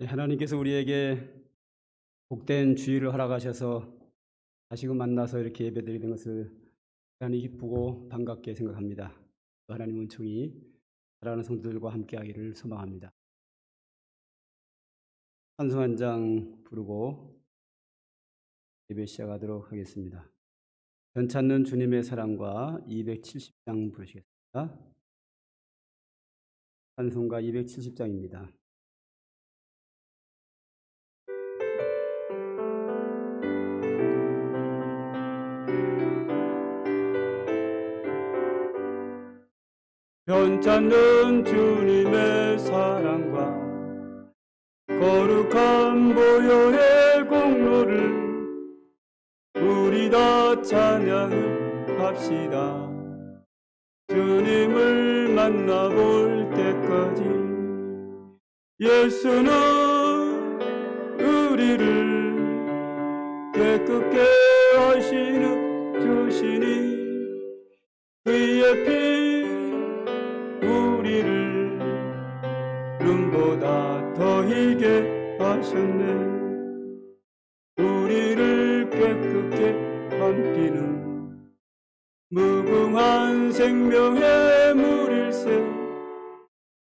하나님께서 우리에게 복된 주일을 허락하셔서 다시금 만나서 이렇게 예배드리는 것을 대단히 기쁘고 반갑게 생각합니다. 하나님 은총이 사랑하는 성도들과 함께하기를 소망합니다. 찬송 한 장 부르고 예배 시작하도록 하겠습니다. 전 찾는 주님의 사랑과 270장 부르시겠습니다. 찬송가 270장입니다. 전 찾는 주님의 사랑과 거룩한 보혈의 공로를 우리 다 찬양을 합시다. 주님을 만나볼 때까지 예수는 우리를 깨끗게 하시는 주시니 그의 피 우리를 눈보다 더 희게 하셨네. 우리를 깨끗게 함기는 무궁한 생명의 물일세.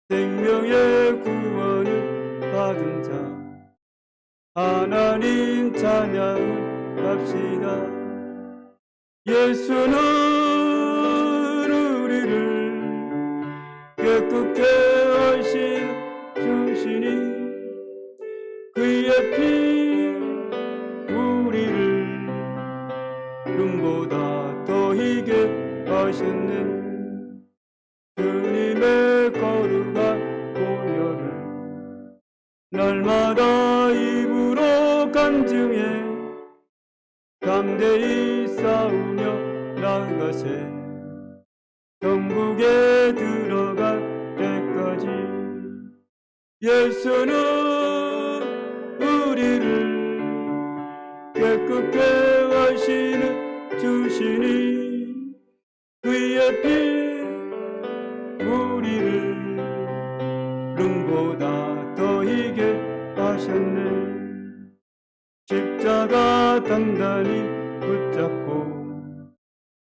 생명의 구원을 받은 자 하나님 찬양을 합시다. 예수는 우리를 깨끗게 하신 주시니 그의 피 우리를 눈보다 더 희게 하셨네. 주님의 거룩한 보혈을 날마다 입으로 간증해 담대히 싸우며 나아가세. 천국에 들어갈 때까지 예수는 우리를 깨끗게 하시는 주시니 그의 피 우리를 눈보다 더 희게 하셨네. 십자가 단단히 붙잡고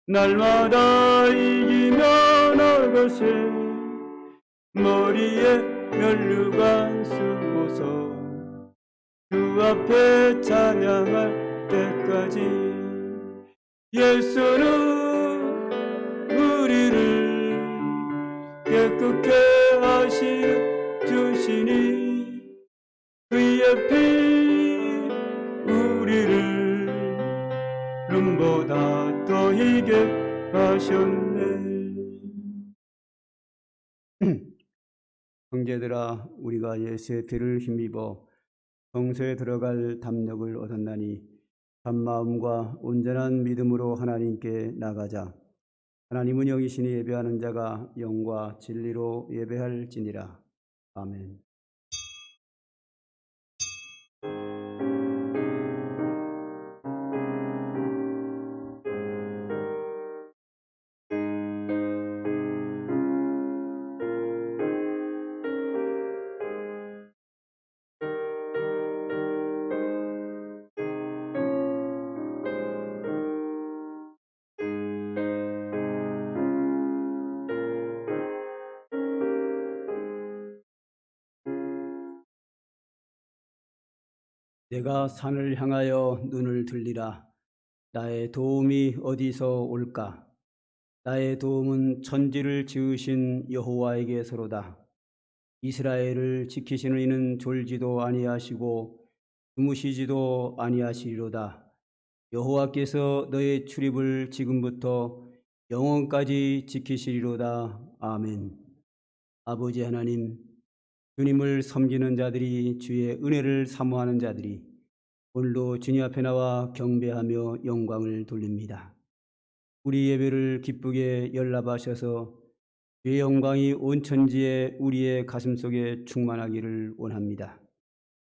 날마다 이기며 나아가세. 머리에 면류관 쓰고서 주 앞에 찬양할 때까지 예수는 우리를 깨끗게 하시는 주시니 그의 피 우리를 눈보다 더 희게 하셨네. 형제들아, 우리가 예수의 피를 힘입어 성소에 들어갈 담력을 얻었나니 참마음과 온전한 믿음으로 하나님께 나가자. 하나님은 영이시니 예배하는 자가 영과 진리로 예배할지니라. 아멘. 내가 산을 향하여 눈을 들리라. 나의 도움이 어디서 올까? 나의 도움은 천지를 지으신 여호와에게서로다. 이스라엘을 지키시는 이는 졸지도 아니하시고 주무시지도 아니하시리로다. 여호와께서 너의 출입을 지금부터 영원까지 지키시리로다. 아멘. 아버지 하나님, 주님을 섬기는 자들이, 주의 은혜를 사모하는 자들이 오늘도 주님 앞에 나와 경배하며 영광을 돌립니다. 우리 예배를 기쁘게 연락하셔서 주의 영광이 온 천지에 우리의 가슴속에 충만하기를 원합니다.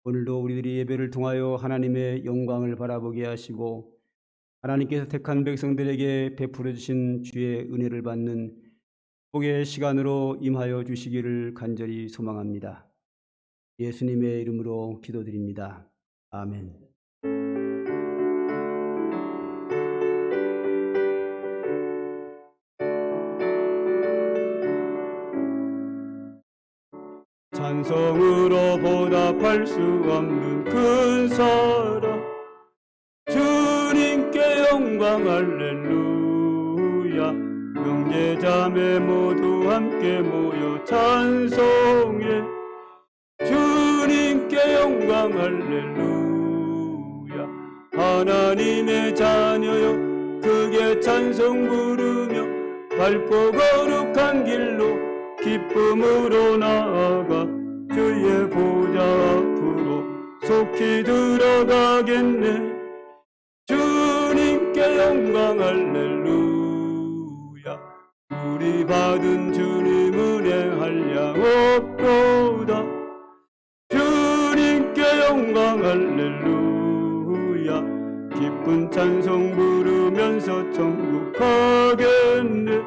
오늘도 우리들이 예배를 통하여 하나님의 영광을 바라보게 하시고 하나님께서 택한 백성들에게 베풀어 주신 주의 은혜를 받는 복의 시간으로 임하여 주시기를 간절히 소망합니다. 예수님의 이름으로 기도드립니다. 아멘. 찬송으로 보답할 수 없는 큰 사랑, 주님께 영광 할렐루야. 형제자매 모두 함께 모여 찬송해, 주님께 영광 할렐루야. 하나님의 자녀여 크게 찬송 부르며 밝고 거룩한 길로 기쁨으로 나아가 주의 보좌 앞으로 속히 들어가겠네. 주님께 영광 할렐루야. 우리 받은 주님 은혜 한량 없도다. 주님께 영광 할렐루야. 기쁜 찬송 부르면서 천국 가겠네.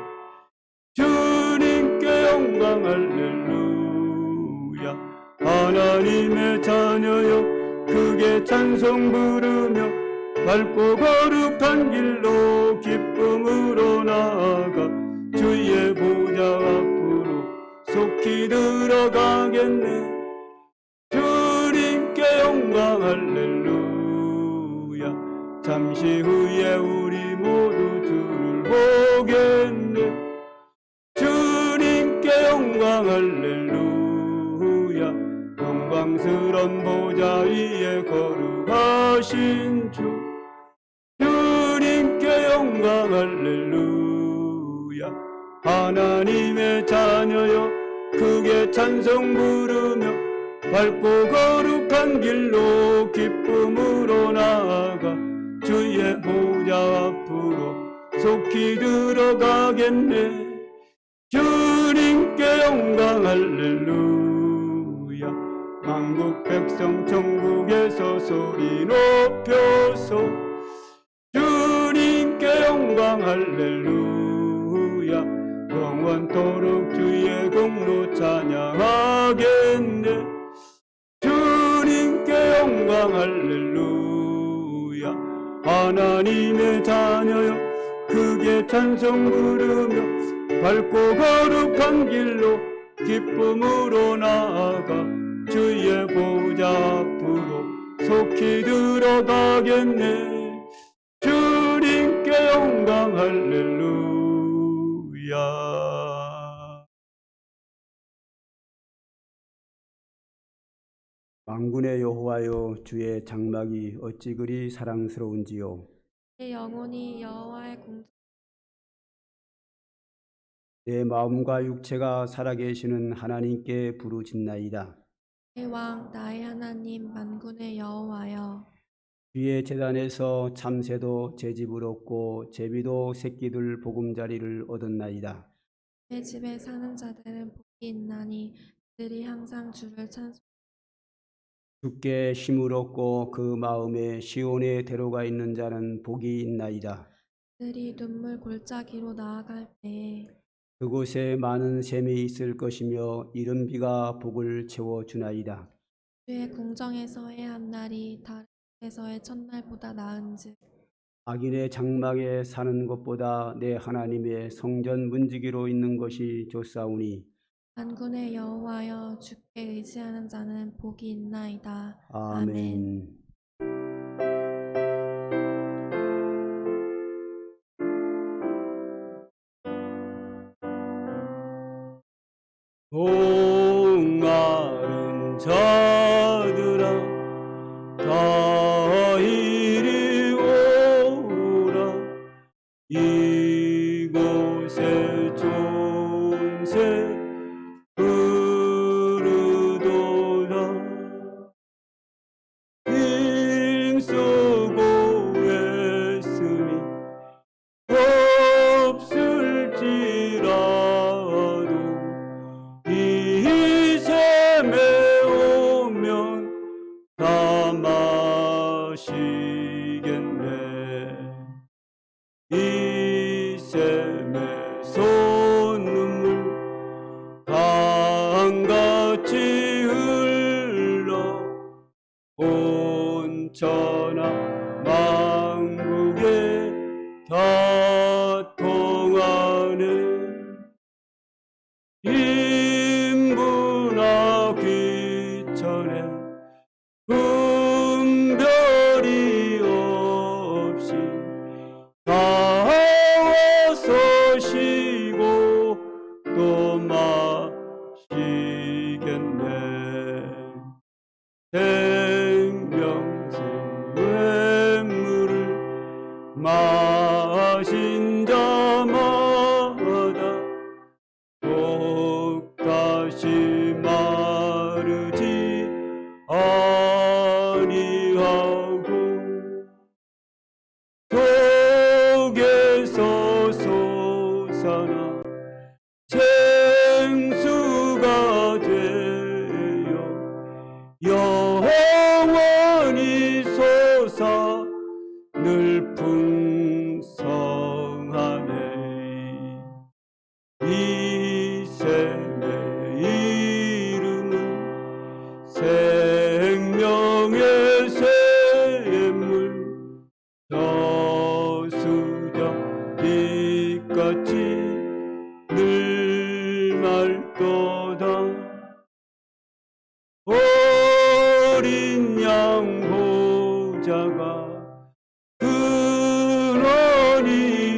주님께 영광 할렐루야. 하나님의 자녀여 크게 찬송 부르며 밝고 거룩한 길로 기쁨으로 나아가 주의 보좌 앞으로 속히 들어가겠네. 주님께 영광 할렐루야. 잠시 후에 우리 모두 주를 보겠네. 주님께 영광 할렐루야. 영광스런 보좌 위에 거룩하신 주, 주님께 영광 할렐루야. 하나님의 자녀여 크게 찬송 부르며 밝고 거룩한 길로 기쁨으로 나아가 주의 보좌 앞으로 속히 들어가겠네. 주님께 영광 할렐루야. 만국 백성 천국에서 소리 높여서 주님께 영광 할렐루야. 영원토록 주의 공로 찬양하겠네. 주님께 영광 할렐루야. 하나님의 자녀여 크게 찬송 부르며 밝고 거룩한 길로 기쁨으로 나아가 주의 보좌 앞으로 속히 들어가겠네. 주님께 영광 할렐루야. 만군의 여호와여, 주의 장막이 어찌 그리 사랑스러운지요. 내 영혼이 여호와의 공전 내 마음과 육체가 살아계시는 하나님께 부르짖나이다. 내 왕 나의 하나님 만군의 여호와여, 주의 제단에서 참새도 제 집을 얻고 제비도 새끼들 보금자리를 얻었나이다. 내 집에 사는 자들은 복이 있나니 그들이 항상 주를 찬송. 주께 힘을 얻고 그 마음에 시온에 데려가 있는 자는 복이 있나이다. 그들이 눈물 골짜기로 나아갈 때에 그곳에 많은 샘이 있을 것이며 이른 비가 복을 채워주나이다. 주의 궁정에서의 한 날이 다른 곳에서의 첫날보다 나은즉 악인의 장막에 사는 것보다 내 하나님의 성전 문지기로 있는 것이 좋사오니. 만군의 여호와여, 주께 의지하는 자는 복이 있나이다. 아멘. 목마른 자들아 다 이리 오라. 이곳에 존새 부르도다. 힘쓰고 애쓰니 없을지라도 이 샘에 오면 다 마시겠네. 이 샘에 솟는 물 강같이 온 천하 만국에 다 통하네. 인부나 귀천에 분별이 없이 다 쉬고 또 마시겠네. 생명샘의 물을 마신 자마다 똑같이 마르지 아니하고 속에서 솟아나 생수가 되어 영원히 솟아 늘 풍성하네. 이 샘의 이름은 생명의 샘물, 저수자 빛같이 늘 맑도다. 어린 양 보좌가 근원이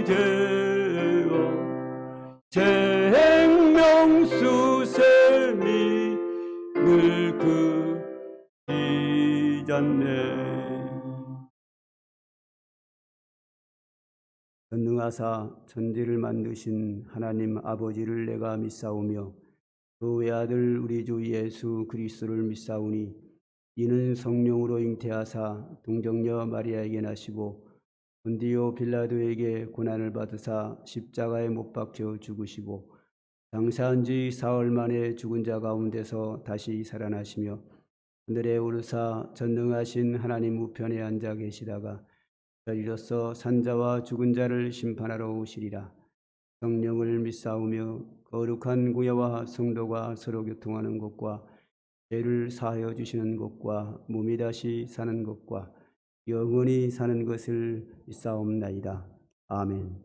되어 생명수 샘이 늘 그치잖네. 전능하사 천지를 만드신 하나님 아버지를 내가 믿사오며 그 외아들 우리 주 예수 그리스도를 믿사오니 이는 성령으로 잉태하사 동정녀 마리아에게 나시고 본디오 빌라도에게 고난을 받으사 십자가에 못 박혀 죽으시고 장사한 지 사흘 만에 죽은 자 가운데서 다시 살아나시며 하늘에 오르사 전능하신 하나님 우편에 앉아 계시다가 저리로서 산자와 죽은 자를 심판하러 오시리라. 성령을 믿사오며 거룩한 구여와 성도가 서로 교통하는 것과 죄를 사하여 주시는 것과 몸이 다시 사는 것과 영원히 사는 것을 믿사옵나이다. 아멘.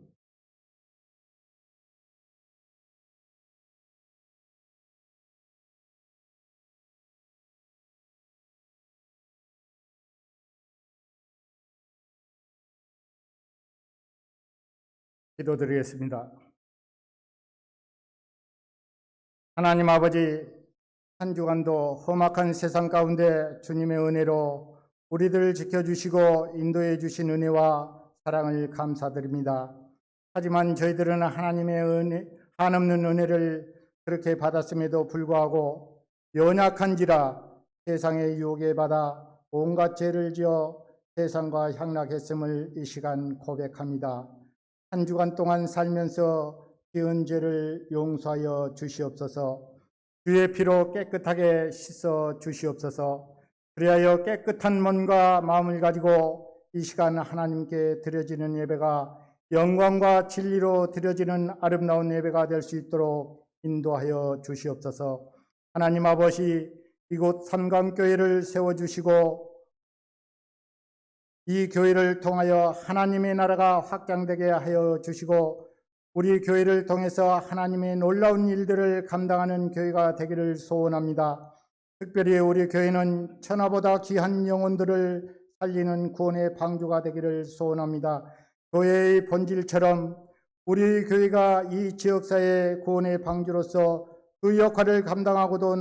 기도드리겠습니다. 하나님 아버지, 한 주간도 험악한 세상 가운데 주님의 은혜로 우리들을 지켜주시고 인도해 주신 은혜와 사랑을 감사드립니다. 하지만 저희들은 하나님의 은혜, 한없는 은혜를 그렇게 받았음에도 불구하고 연약한지라 세상의 유혹에 받아 온갖 죄를 지어 세상과 향락했음을 이 시간 고백합니다. 한 주간 동안 살면서 지은 죄를 용서하여 주시옵소서. 주의 피로 깨끗하게 씻어 주시옵소서. 그리하여 깨끗한 몸과 마음을 가지고 이 시간 하나님께 드려지는 예배가 영광과 진리로 드려지는 아름다운 예배가 될 수 있도록 인도하여 주시옵소서. 하나님 아버지, 이곳 삼강교회를 세워주시고 이 교회를 통하여 하나님의 나라가 확장되게 하여 주시고 우리 교회를 통해서 하나님의 놀라운 일들을 감당하는 교회가 되기를 소원합니다. 특별히 우리 교회는 천하보다 귀한 영혼들을 살리는 구원의 방주가 되기를 소원합니다. 교회의 본질처럼 우리 교회가 이 지역사회의 구원의 방주로서 그 역할을 감당하고도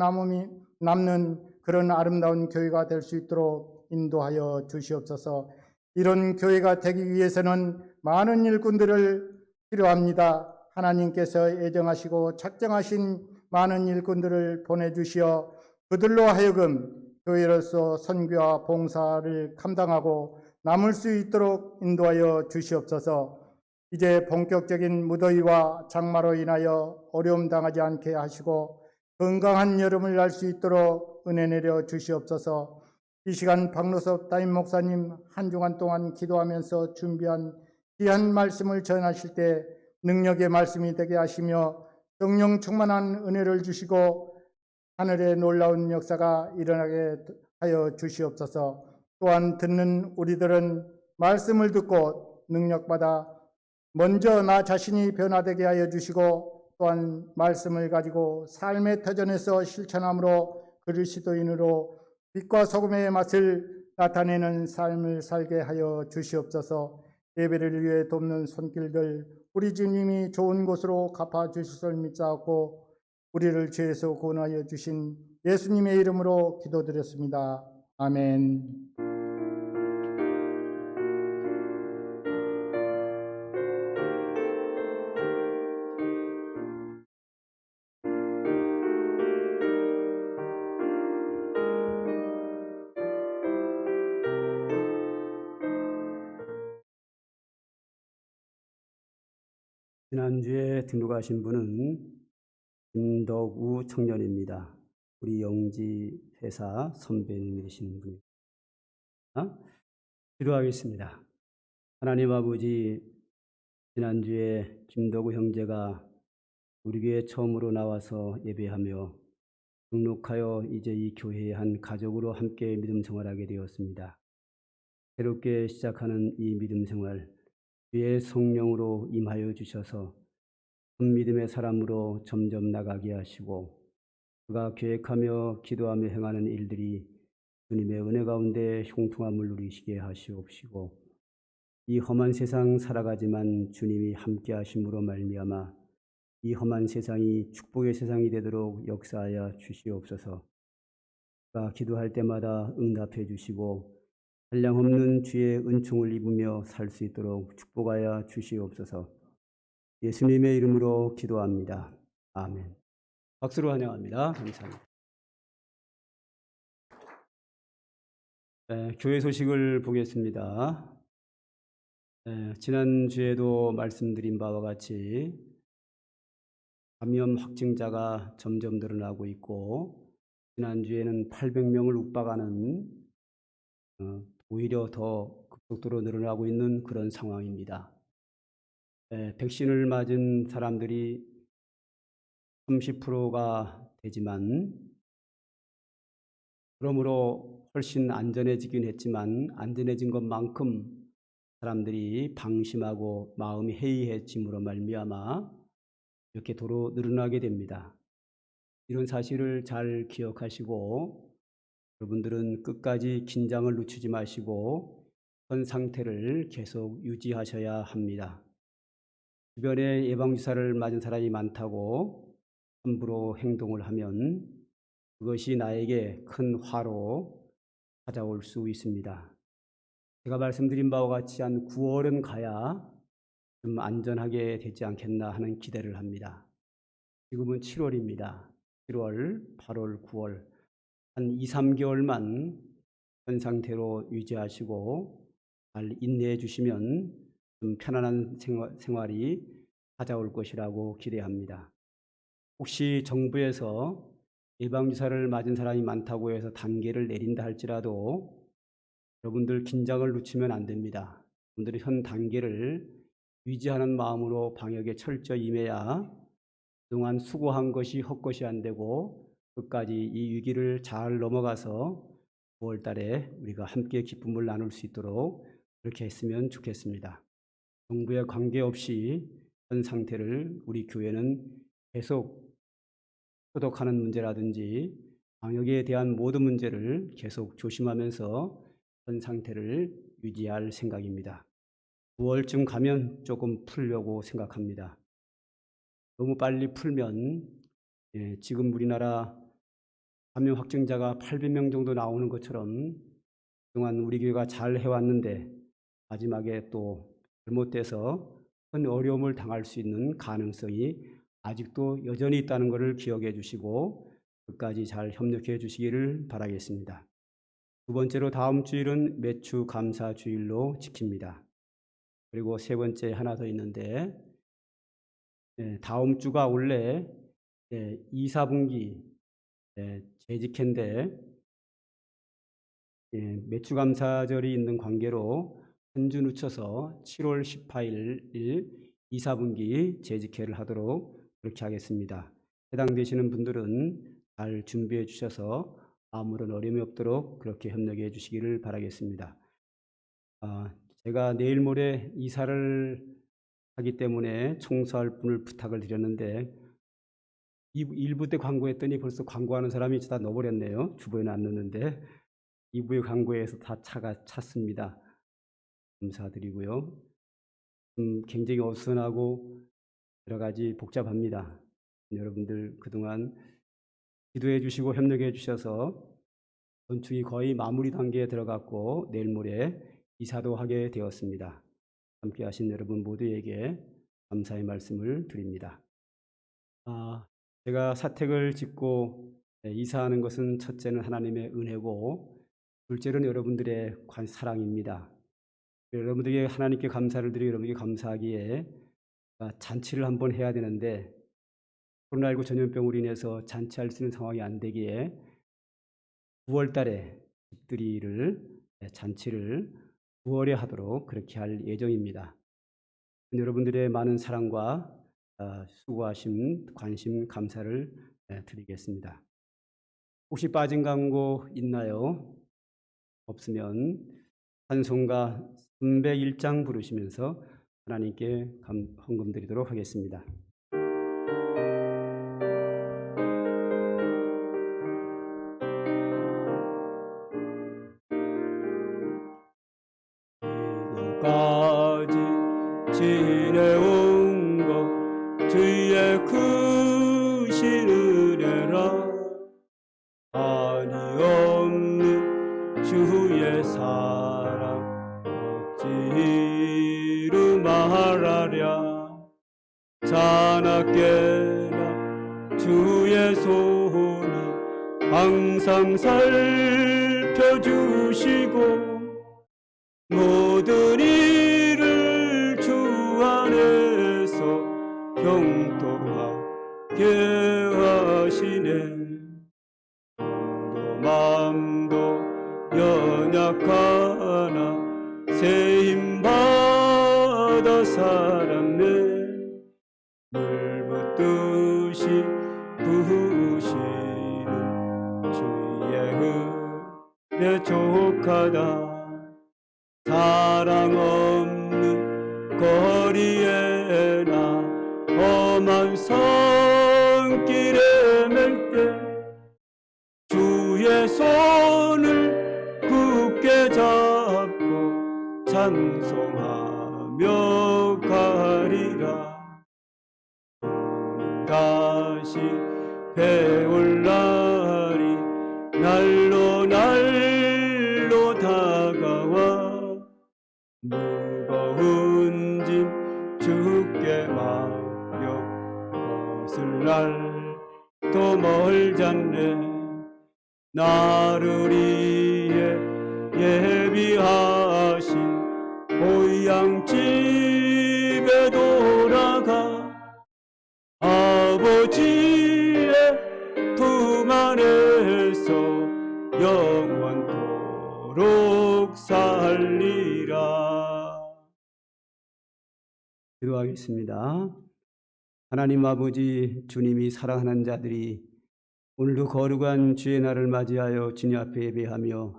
남는 그런 아름다운 교회가 될 수 있도록 인도하여 주시옵소서. 이런 교회가 되기 위해서는 많은 일꾼들을 필요합니다. 하나님께서 예정하시고 작정하신 많은 일꾼들을 보내주시어 그들로 하여금 교회로서 선교와 봉사를 감당하고 남을 수 있도록 인도하여 주시옵소서. 이제 본격적인 무더위와 장마로 인하여 어려움 당하지 않게 하시고 건강한 여름을 날 수 있도록 은혜 내려 주시옵소서. 이 시간 박노섭 담임 목사님 한 주간 동안 기도하면서 준비한 귀한 말씀을 전하실 때 능력의 말씀이 되게 하시며 성령 충만한 은혜를 주시고 하늘의 놀라운 역사가 일어나게 하여 주시옵소서. 또한 듣는 우리들은 말씀을 듣고 능력받아 먼저 나 자신이 변화되게 하여 주시고, 또한 말씀을 가지고 삶의 터전에서 실천함으로 그리스도인으로 빛과 소금의 맛을 나타내는 삶을 살게 하여 주시옵소서. 예배를 위해 돕는 손길들 우리 주님이 좋은 곳으로 갚아 주실 줄 믿사옵고, 우리를 죄에서 구원하여 주신 예수님의 이름으로 기도드렸습니다. 아멘. 지난주에 등록하신 분은 김덕우 청년입니다. 우리 영지 회사 선배님이신 분입니다. 기도하겠습니다. 하나님 아버지, 지난주에 김덕우 형제가 우리 교회 처음으로 나와서 예배하며 등록하여 이제 이 교회의 한 가족으로 함께 믿음 생활하게 되었습니다. 새롭게 시작하는 이 믿음 생활, 주의 성령으로 임하여 주셔서 한 믿음의 사람으로 점점 나가게 하시고, 그가 계획하며 기도하며 행하는 일들이 주님의 은혜 가운데 형통함을 누리시게 하시옵시고, 이 험한 세상 살아가지만 주님이 함께 하심으로 말미암아 이 험한 세상이 축복의 세상이 되도록 역사하여 주시옵소서. 그가 기도할 때마다 응답해 주시고 한량없는 주의 은총을 입으며 살 수 있도록 축복하여 주시옵소서. 예수님의 이름으로 기도합니다. 아멘. 박수로 환영합니다. 감사합니다. 교회 소식을 보겠습니다. 지난주에도 말씀드린 바와 같이 감염 확진자가 점점 늘어나고 있고, 지난주에는 800명을 육박하는 오히려 더 급속도로 늘어나고 있는 그런 상황입니다. 백신을 맞은 사람들이 30%가 되지만, 그러므로 훨씬 안전해지긴 했지만 안전해진 것만큼 사람들이 방심하고 마음이 해이해짐으로 말미암아 이렇게 도로 늘어나게 됩니다. 이런 사실을 잘 기억하시고 여러분들은 끝까지 긴장을 늦추지 마시고 현 상태를 계속 유지하셔야 합니다. 주변에 예방주사를 맞은 사람이 많다고 함부로 행동을 하면 그것이 나에게 큰 화로 찾아올 수 있습니다. 제가 말씀드린 바와 같이 한 9월은 가야 좀 안전하게 되지 않겠나 하는 기대를 합니다. 지금은 7월입니다. 7월, 8월, 9월 한 2, 3개월만 현 상태로 유지하시고 잘 인내해 주시면 좀 편안한 생활이 찾아올 것이라고 기대합니다. 혹시 정부에서 예방주사를 맞은 사람이 많다고 해서 단계를 내린다 할지라도 여러분들 긴장을 늦추면 안 됩니다. 여러분들이 현 단계를 유지하는 마음으로 방역에 철저히 임해야 그동안 수고한 것이 헛것이 안 되고 끝까지 이 위기를 잘 넘어가서 9월 달에 우리가 함께 기쁨을 나눌 수 있도록 그렇게 했으면 좋겠습니다. 정부에 관계없이 현 상태를 우리 교회는 계속 소독하는 문제라든지 방역에 대한 모든 문제를 계속 조심하면서 현 상태를 유지할 생각입니다. 9월쯤 가면 조금 풀려고 생각합니다. 너무 빨리 풀면 지금 우리나라 감염 확진자가 800명 정도 나오는 것처럼 그동안 우리 교회가 잘 해왔는데 마지막에 또 잘못돼서 큰 어려움을 당할 수 있는 가능성이 아직도 여전히 있다는 것을 기억해 주시고 끝까지 잘 협력해 주시기를 바라겠습니다. 두 번째로 다음 주일은 매추 감사 주일로 지킵니다. 그리고 세 번째 하나 더 있는데 다음 주가 원래 2, 4분기 재직회인데 매추 감사절이 있는 관계로 한 주 늦춰서 7월 18일 2, 4분기 재직회를 하도록 그렇게 하겠습니다. 해당되시는 분들은 잘 준비해 주셔서 아무런 어려움이 없도록 그렇게 협력해 주시기를 바라겠습니다. 제가 내일 모레 이사를 하기 때문에 청소할 분을 부탁을 드렸는데 1부 때 광고했더니 벌써 광고하는 사람이 다 넣어버렸네요. 주부에는 안 넣는데 2부에 광고해서 다 차가 찼습니다. 감사드리고요. 굉장히 어수선하고 여러 가지 복잡합니다. 여러분들 그동안 기도해 주시고 협력해 주셔서 건축이 거의 마무리 단계에 들어갔고 내일 모레 이사도 하게 되었습니다. 함께 하신 여러분 모두에게 감사의 말씀을 드립니다. 제가 사택을 짓고 이사하는 것은 첫째는 하나님의 은혜고 둘째는 여러분들의 사랑입니다. 여러분들에게 하나님께 감사를 드리고 여러분에게 감사하기에 잔치를 한번 해야 되는데 코로나19 전염병으로 인해서 잔치할 수 있는 상황이 안 되기에 9월 달에 집들이를 잔치를 9월에 하도록 그렇게 할 예정입니다. 여러분들의 많은 사랑과 수고하심, 관심, 감사를 드리겠습니다. 혹시 빠진 광고 있나요? 없으면 찬송가 301장 부르시면서 하나님께 헌금 드리도록 하겠습니다. 이곳까지 지내온 것 주의 크신 은혜라 한이 없는 주의 사랑 어찌 말하랴 자나깨나 주의 손이 항상 살펴주시고 모든 일을 주 안에서 형통하게 하시네. 마음도 연약하나 새 힘 받아 살았네. 물 붓듯이 부으시는 주의 은혜 족하다. 사랑 없는 거리에나 험한 산길에 맬 때 주의 손을 굳게 잡고 찬송하며 가리라. 주님 다시 배올 날이 날로 날로 다가와 무거운 짐 주께 맡겨 벗을 날도 멀잖네. 나를 위해 예비하신 고향 집에 돌아가 아버지의 품 안에서 영원토록 살리라. 기도하겠습니다. 하나님 아버지, 주님이 사랑하는 자들이 오늘도 거룩한 주의 날을 맞이하여 주님 앞에 예배하며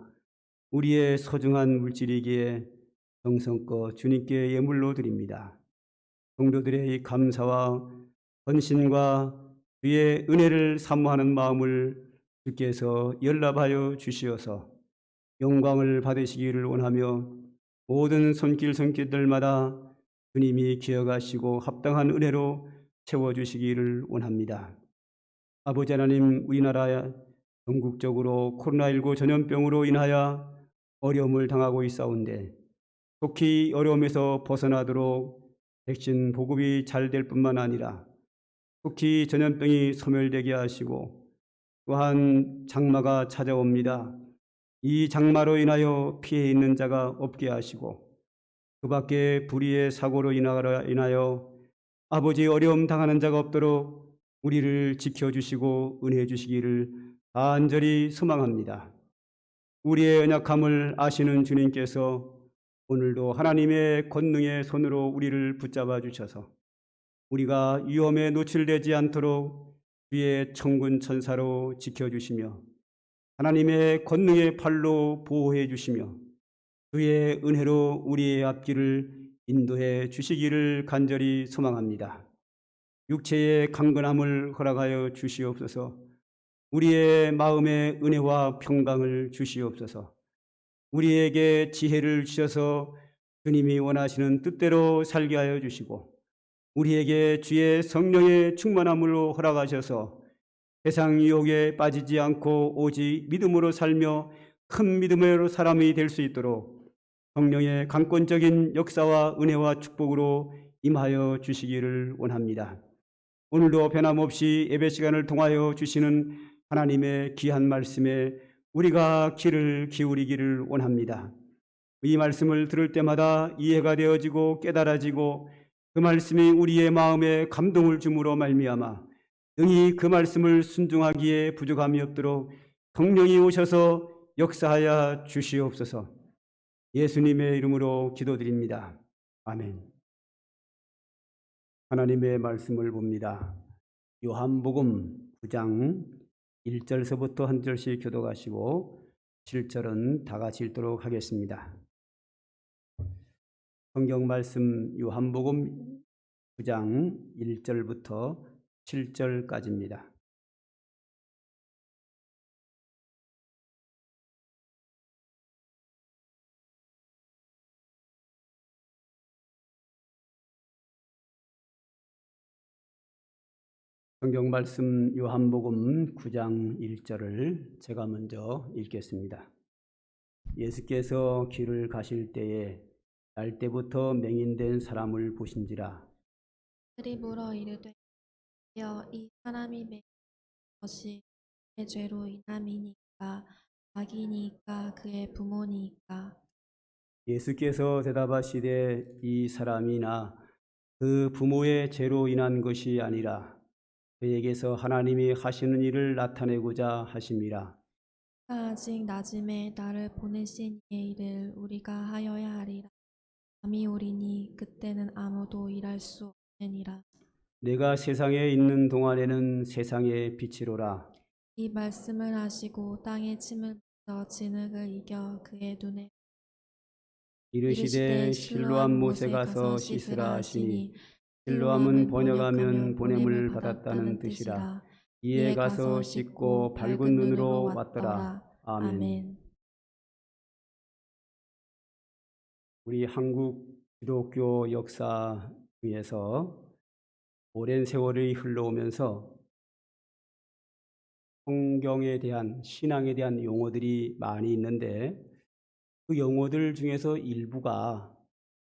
우리의 소중한 물질이기에 정성껏 주님께 예물로 드립니다. 성도들의 이 감사와 헌신과 주의 은혜를 사모하는 마음을 주께서 연락하여 주시어서 영광을 받으시기를 원하며 모든 손길들마다 주님이 기억하시고 합당한 은혜로 채워주시기를 원합니다. 아버지 하나님, 우리나라 전국적으로 코로나19 전염병으로 인하여 어려움을 당하고 있사온데 속히 어려움에서 벗어나도록 백신 보급이 잘 될 뿐만 아니라 속히 전염병이 소멸되게 하시고 또한 장마가 찾아옵니다. 이 장마로 인하여 피해 있는 자가 없게 하시고 그 밖에 불의의 사고로 인하여 아버지 어려움 당하는 자가 없도록 우리를 지켜주시고 은혜해 주시기를 간절히 소망합니다. 우리의 연약함을 아시는 주님께서 오늘도 하나님의 권능의 손으로 우리를 붙잡아 주셔서 우리가 위험에 노출되지 않도록 주의 천군 천사로 지켜주시며 하나님의 권능의 팔로 보호해 주시며 주의 은혜로 우리의 앞길을 인도해 주시기를 간절히 소망합니다. 육체의 강건함을 허락하여 주시옵소서. 우리의 마음의 은혜와 평강을 주시옵소서. 우리에게 지혜를 주셔서 주님이 원하시는 뜻대로 살게 하여 주시고 우리에게 주의 성령의 충만함으로 허락하셔서 세상 유혹에 빠지지 않고 오직 믿음으로 살며 큰 믿음으로 사람이 될 수 있도록 성령의 강권적인 역사와 은혜와 축복으로 임하여 주시기를 원합니다. 오늘도 변함없이 예배 시간을 통하여 주시는 하나님의 귀한 말씀에 우리가 귀를 기울이기를 원합니다. 이 말씀을 들을 때마다 이해가 되어지고 깨달아지고 그 말씀이 우리의 마음에 감동을 주므로 말미암아 능히 그 말씀을 순종하기에 부족함이 없도록 성령이 오셔서 역사하여 주시옵소서. 예수님의 이름으로 기도드립니다. 아멘. 하나님의 말씀을 봅니다. 요한복음 9장 1절서부터 한 절씩 교독하시고 7절은 다 같이 읽도록 하겠습니다. 성경 말씀 요한복음 9장 1절부터 7절까지입니다. 성경 말씀 요한복음 9장 1절을 제가 먼저 읽겠습니다. 예수께서 길을 가실 때에 날 때부터 맹인된 사람을 보신지라. 그들이 물어 이르되 주여 이 사람이 맹인 것이 내 죄로 인함이니까 자기니까 그의 부모니까. 예수께서 대답하시되 이 사람이나 그 부모의 죄로 인한 것이 아니라 그에게서 하나님이 하시는 일을 나타내고자 하심이라. 아직 낮음에 나를 보내신 이의 일을 우리가 하여야 하리라. 밤이 오리니 그때는 아무도 일할 수 없느니라. 내가 세상에 있는 동안에는 세상의 빛이로라. 이 말씀을 하시고 땅에 침을 묻어 진흙을 이겨 그의 눈에 이르시되 실로암 못에 가서 씻으라 하시니 실로암은 번역하면 보냄을 받았다는 뜻이라. 이에 가서 씻고 밝은 눈으로 왔더라. 아멘. 우리 한국 기독교 역사 중에서 오랜 세월이 흘러오면서 성경에 대한 신앙에 대한 용어들이 많이 있는데 그 용어들 중에서 일부가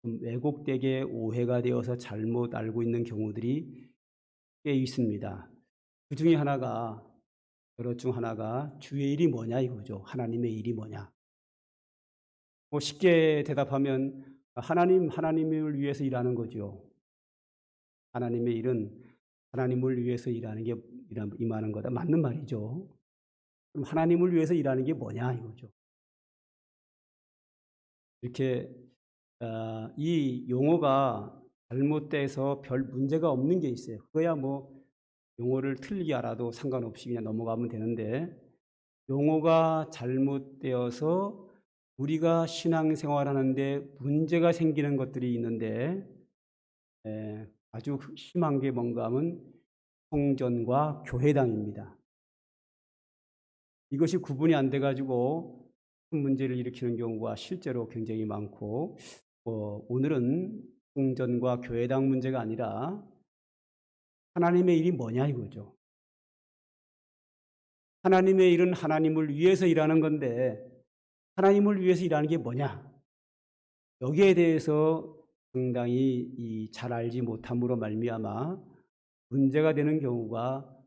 좀 왜곡되게 오해가 되어서 잘못 알고 있는 경우들이 꽤 있습니다. 그 중에 하나가 여러 중 하나가 주의 일이 뭐냐 이거죠. 하나님의 일이 뭐냐. 뭐 쉽게 대답하면 하나님을 위해서 일하는 거죠. 하나님의 일은 하나님을 위해서 일하는 게 임하는 거다. 맞는 말이죠. 그럼 하나님을 위해서 일하는 게 뭐냐 이거죠. 이렇게 이 용어가 잘못돼서 별 문제가 없는 게 있어요. 그거야 뭐 용어를 틀리게 알아도 상관없이 그냥 넘어가면 되는데 용어가 잘못되어서 우리가 신앙생활하는데 문제가 생기는 것들이 있는데 아주 심한 게 뭔가 하면 성전과 교회당입니다. 이것이 구분이 안 돼가지고 큰 문제를 일으키는 경우가 실제로 굉장히 많고 오늘은 성전과 교회당 문제가 아니라 하나님의 일이 뭐냐 이거죠. 하나님의 일은 하나님을 위해서 일하는 건데 하나님을 위해서 일하는 게 뭐냐? 여기에 대해서 상당히 잘 알지 못함으로 말미암아 문제가 되는 경우가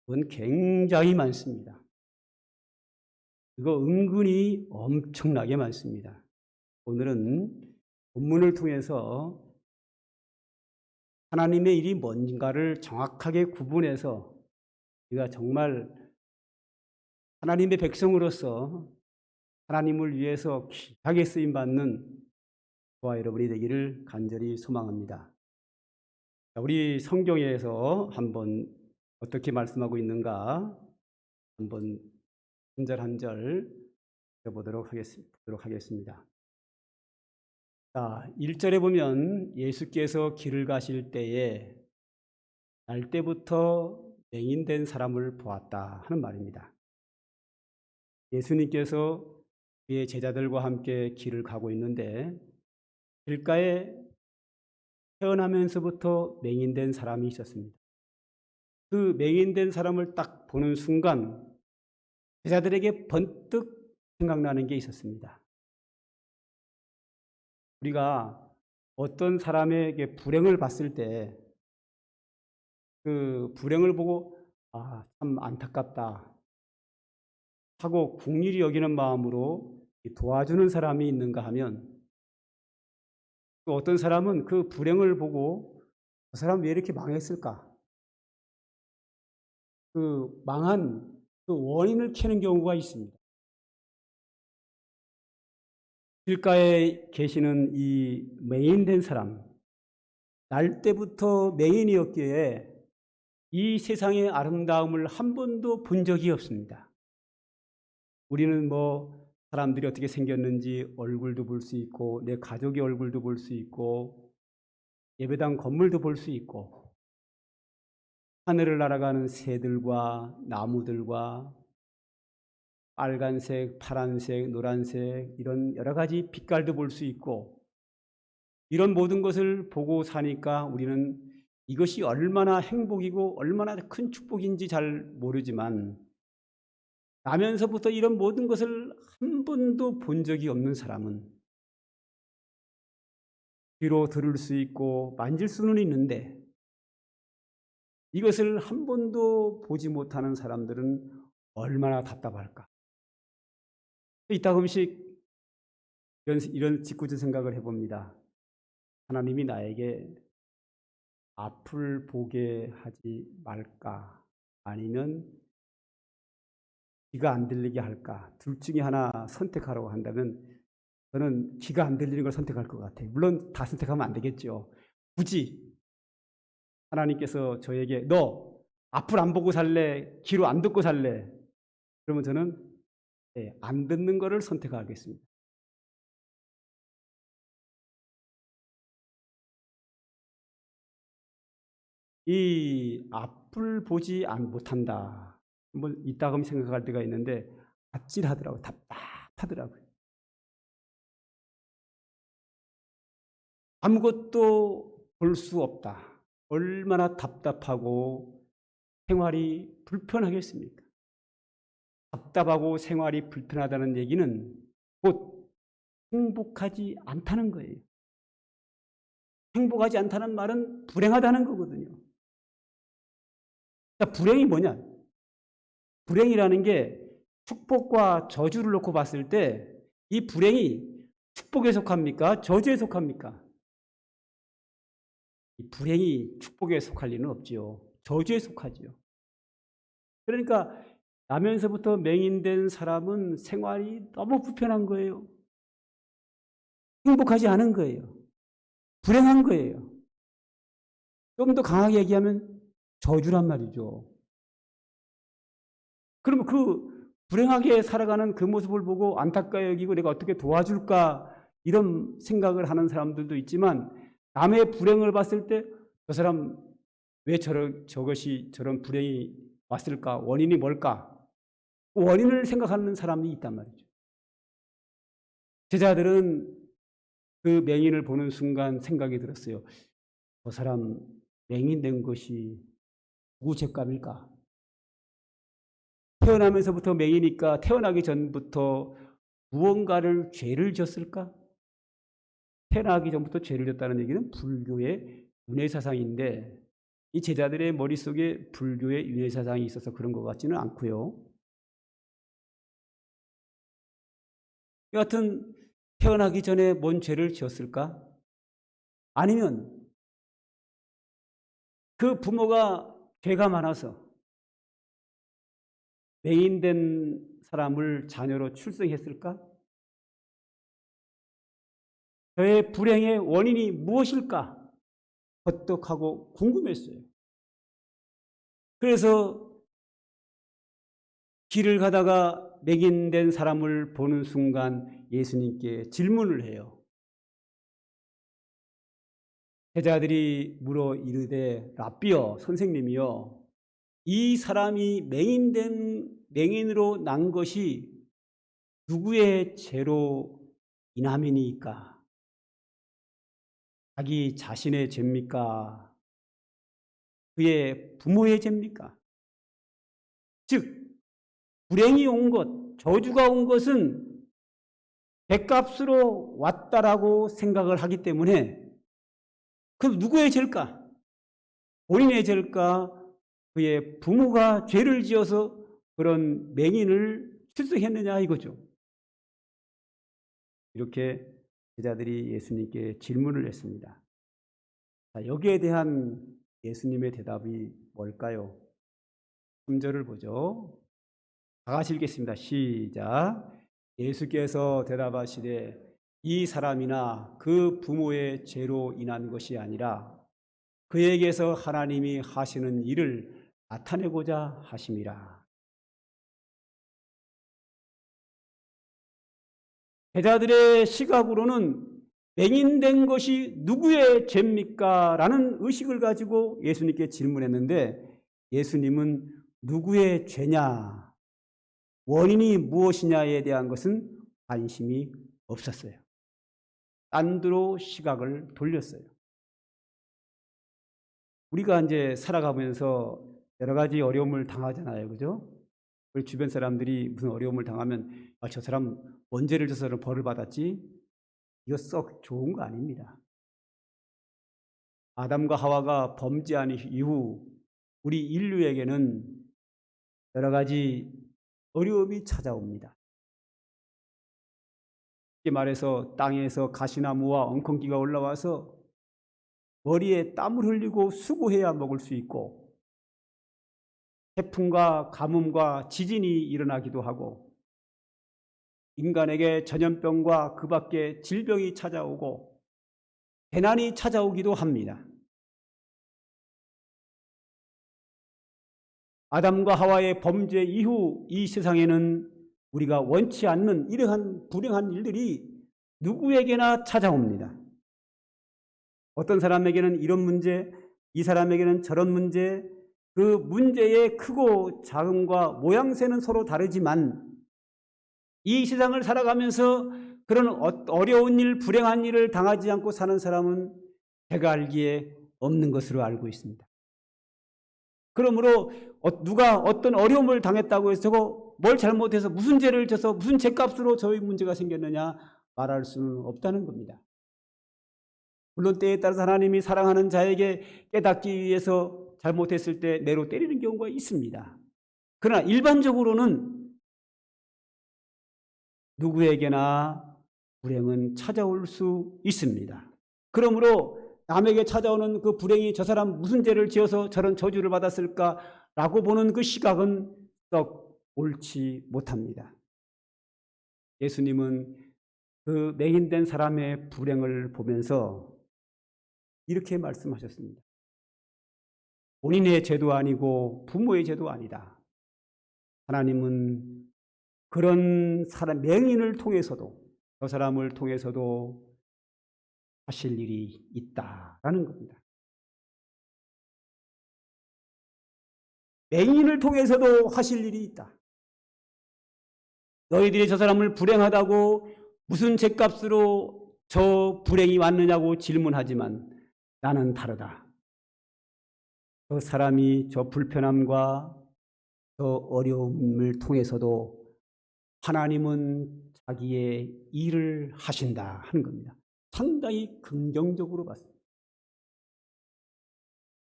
그건 굉장히 많습니다. 이거 은근히 엄청나게 많습니다. 오늘은 본문을 통해서 하나님의 일이 뭔가를 정확하게 구분해서 우리가 정말 하나님의 백성으로서 하나님을 위해서 귀하게 쓰임받는 저와 여러분이 되기를 간절히 소망합니다. 우리 성경에서 한번 어떻게 말씀하고 있는가 한번 한 절 한 절 보도록 하겠습니다. 자, 1절에 보면 예수께서 길을 가실 때에 날 때부터 맹인된 사람을 보았다 하는 말입니다. 예수님께서 그의 제자들과 함께 길을 가고 있는데 길가에 태어나면서부터 맹인된 사람이 있었습니다. 그 맹인된 사람을 딱 보는 순간 제자들에게 번뜩 생각나는 게 있었습니다. 우리가 어떤 사람에게 불행을 봤을 때 그 불행을 보고 참 안타깝다 하고 긍휼히 여기는 마음으로 도와주는 사람이 있는가 하면, 또 어떤 사람은 그 불행을 보고 그 사람 왜 이렇게 망했을까? 그 망한 그 원인을 캐는 경우가 있습니다. 길가에 계시는 이 맹인된 사람, 날 때부터 맹인이었기에 이 세상의 아름다움을 한 번도 본 적이 없습니다. 우리는 사람들이 어떻게 생겼는지 얼굴도 볼 수 있고 내 가족의 얼굴도 볼 수 있고 예배당 건물도 볼 수 있고 하늘을 날아가는 새들과 나무들과 빨간색, 파란색, 노란색 이런 여러 가지 빛깔도 볼 수 있고, 이런 모든 것을 보고 사니까 우리는 이것이 얼마나 행복이고 얼마나 큰 축복인지 잘 모르지만, 나면서부터 이런 모든 것을 한 번도 본 적이 없는 사람은 귀로 들을 수 있고 만질 수는 있는데 이것을 한 번도 보지 못하는 사람들은 얼마나 답답할까. 이따금씩 이런 짓궂은 생각을 해봅니다. 하나님이 나에게 앞을 보게 하지 말까, 아니면 귀가 안 들리게 할까? 둘 중에 하나 선택하라고 한다면 저는 귀가 안 들리는 걸 선택할 것 같아요. 물론 다 선택하면 안 되겠죠. 굳이 하나님께서 저에게 너 앞을 안 보고 살래? 귀로 안 듣고 살래? 그러면 저는 안 듣는 거를 선택하겠습니다. 이 앞을 보지 못한다. 이따금 생각할 때가 있는데 아찔하더라고요. 답답하더라고요. 아무것도 볼 수 없다. 얼마나 답답하고 생활이 불편하겠습니까? 답답하고 생활이 불편하다는 얘기는 곧 행복하지 않다는 거예요. 행복하지 않다는 말은 불행하다는 거거든요. 그러니까 불행이 뭐냐? 불행이라는 게 축복과 저주를 놓고 봤을 때 이 불행이 축복에 속합니까? 저주에 속합니까? 이 불행이 축복에 속할 리는 없지요. 저주에 속하지요. 그러니까 나면서부터 맹인된 사람은 생활이 너무 불편한 거예요. 행복하지 않은 거예요. 불행한 거예요. 좀 더 강하게 얘기하면 저주란 말이죠. 그러면 그 불행하게 살아가는 그 모습을 보고 안타까워 여기고 내가 어떻게 도와줄까 이런 생각을 하는 사람들도 있지만, 남의 불행을 봤을 때 저 사람 왜 저런 불행이 왔을까? 원인이 뭘까? 원인을 생각하는 사람이 있단 말이죠. 제자들은 그 맹인을 보는 순간 생각이 들었어요. 저 사람 맹인된 것이 누구 죄감일까? 태어나면서부터 맹이니까 태어나기 전부터 무언가를 죄를 졌을까? 태어나기 전부터 죄를 졌다는 얘기는 불교의 윤회사상인데 이 제자들의 머릿속에 불교의 윤회사상이 있어서 그런 것 같지는 않고요. 여하튼 태어나기 전에 뭔 죄를 지었을까? 아니면 그 부모가 죄가 많아서 맹인된 사람을 자녀로 출생했을까? 저의 불행의 원인이 무엇일까? 버떡하고 궁금했어요. 그래서 길을 가다가 맹인된 사람을 보는 순간 예수님께 질문을 해요. 제자들이 물어 이르되 랍비여, 선생님이여, 이 사람이 맹인으로 난 것이 누구의 죄로 인함이니까? 자기 자신의 죄입니까? 그의 부모의 죄입니까? 즉 불행이 온 것, 저주가 온 것은 죗값으로 왔다라고 생각을 하기 때문에 그럼 누구의 죄일까? 본인의 죄일까? 그의 부모가 죄를 지어서 그런 맹인을 출생했느냐 이거죠. 이렇게 제자들이 예수님께 질문을 했습니다. 자, 여기에 대한 예수님의 대답이 뭘까요? 3절을 보죠. 다 같이 읽겠습니다. 시작. 예수께서 대답하시되 이 사람이나 그 부모의 죄로 인한 것이 아니라 그에게서 하나님이 하시는 일을 나타내고자 하심이라. 제자들의 시각으로는 맹인된 것이 누구의 죄입니까? 라는 의식을 가지고 예수님께 질문했는데 예수님은 누구의 죄냐, 원인이 무엇이냐에 대한 것은 관심이 없었어요. 딴 데로 시각을 돌렸어요. 우리가 이제 살아가면서 여러 가지 어려움을 당하잖아요. 그죠? 우리 주변 사람들이 무슨 어려움을 당하면 저 사람 뭔 죄를 져서 벌을 받았지? 이거 썩 좋은 거 아닙니다. 아담과 하와가 범죄한 이후 우리 인류에게는 여러 가지 어려움이 찾아옵니다. 쉽게 말해서 땅에서 가시나무와 엉겅퀴가 올라와서 머리에 땀을 흘리고 수고해야 먹을 수 있고 태풍과 가뭄과 지진이 일어나기도 하고 인간에게 전염병과 그 밖에 질병이 찾아오고 재난이 찾아오기도 합니다. 아담과 하와의 범죄 이후 이 세상에는 우리가 원치 않는 이러한 불행한 일들이 누구에게나 찾아옵니다. 어떤 사람에게는 이런 문제, 이 사람에게는 저런 문제, 그 문제의 크고 작음과 모양새는 서로 다르지만 이 세상을 살아가면서 그런 어려운 일, 불행한 일을 당하지 않고 사는 사람은 제가 알기에 없는 것으로 알고 있습니다. 그러므로 누가 어떤 어려움을 당했다고 해서 저거 뭘 잘못해서 무슨 죄를 져서 무슨 죄값으로 저희 문제가 생겼느냐 말할 수는 없다는 겁니다. 물론 때에 따라서 하나님이 사랑하는 자에게 깨닫기 위해서 잘못했을 때 내로 때리는 경우가 있습니다. 그러나 일반적으로는 누구에게나 불행은 찾아올 수 있습니다. 그러므로 남에게 찾아오는 그 불행이 저 사람 무슨 죄를 지어서 저런 저주를 받았을까라고 보는 그 시각은 썩 옳지 못합니다. 예수님은 그 맹인된 사람의 불행을 보면서 이렇게 말씀하셨습니다. 본인의 죄도 아니고 부모의 죄도 아니다. 하나님은 그런 사람, 맹인을 통해서도 저 사람을 통해서도 하실 일이 있다라는 겁니다. 맹인을 통해서도 하실 일이 있다. 너희들이 저 사람을 불행하다고 무슨 죄값으로 저 불행이 왔느냐고 질문하지만 나는 다르다. 저 사람이 저 불편함과 저 어려움을 통해서도 하나님은 자기의 일을 하신다 하는 겁니다. 상당히 긍정적으로 봤습니다.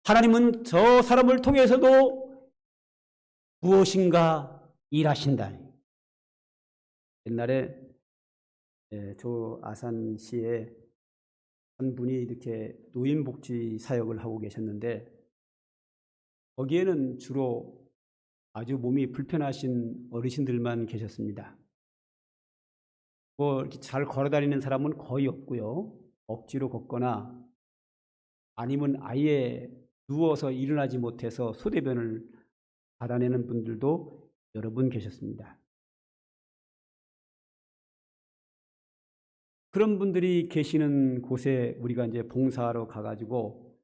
하나님은 저 사람을 통해서도 무엇인가 일하신다. 옛날에 저 아산시에 한 분이 이렇게 노인복지 사역을 하고 계셨는데 거기에는 주로 아주 몸이 불편하신 어르신들만 계셨습니다. 뭐 이렇게 잘 걸어다니는 사람은 거의 없고요. 억지로 걷거나 아니면 아예 누워서 일어나지 못해서 소대변을 받아내는 분들도 여러 분 계셨습니다. 그런 분들이 계시는 곳에 우리가 이제 봉사하러 가가지고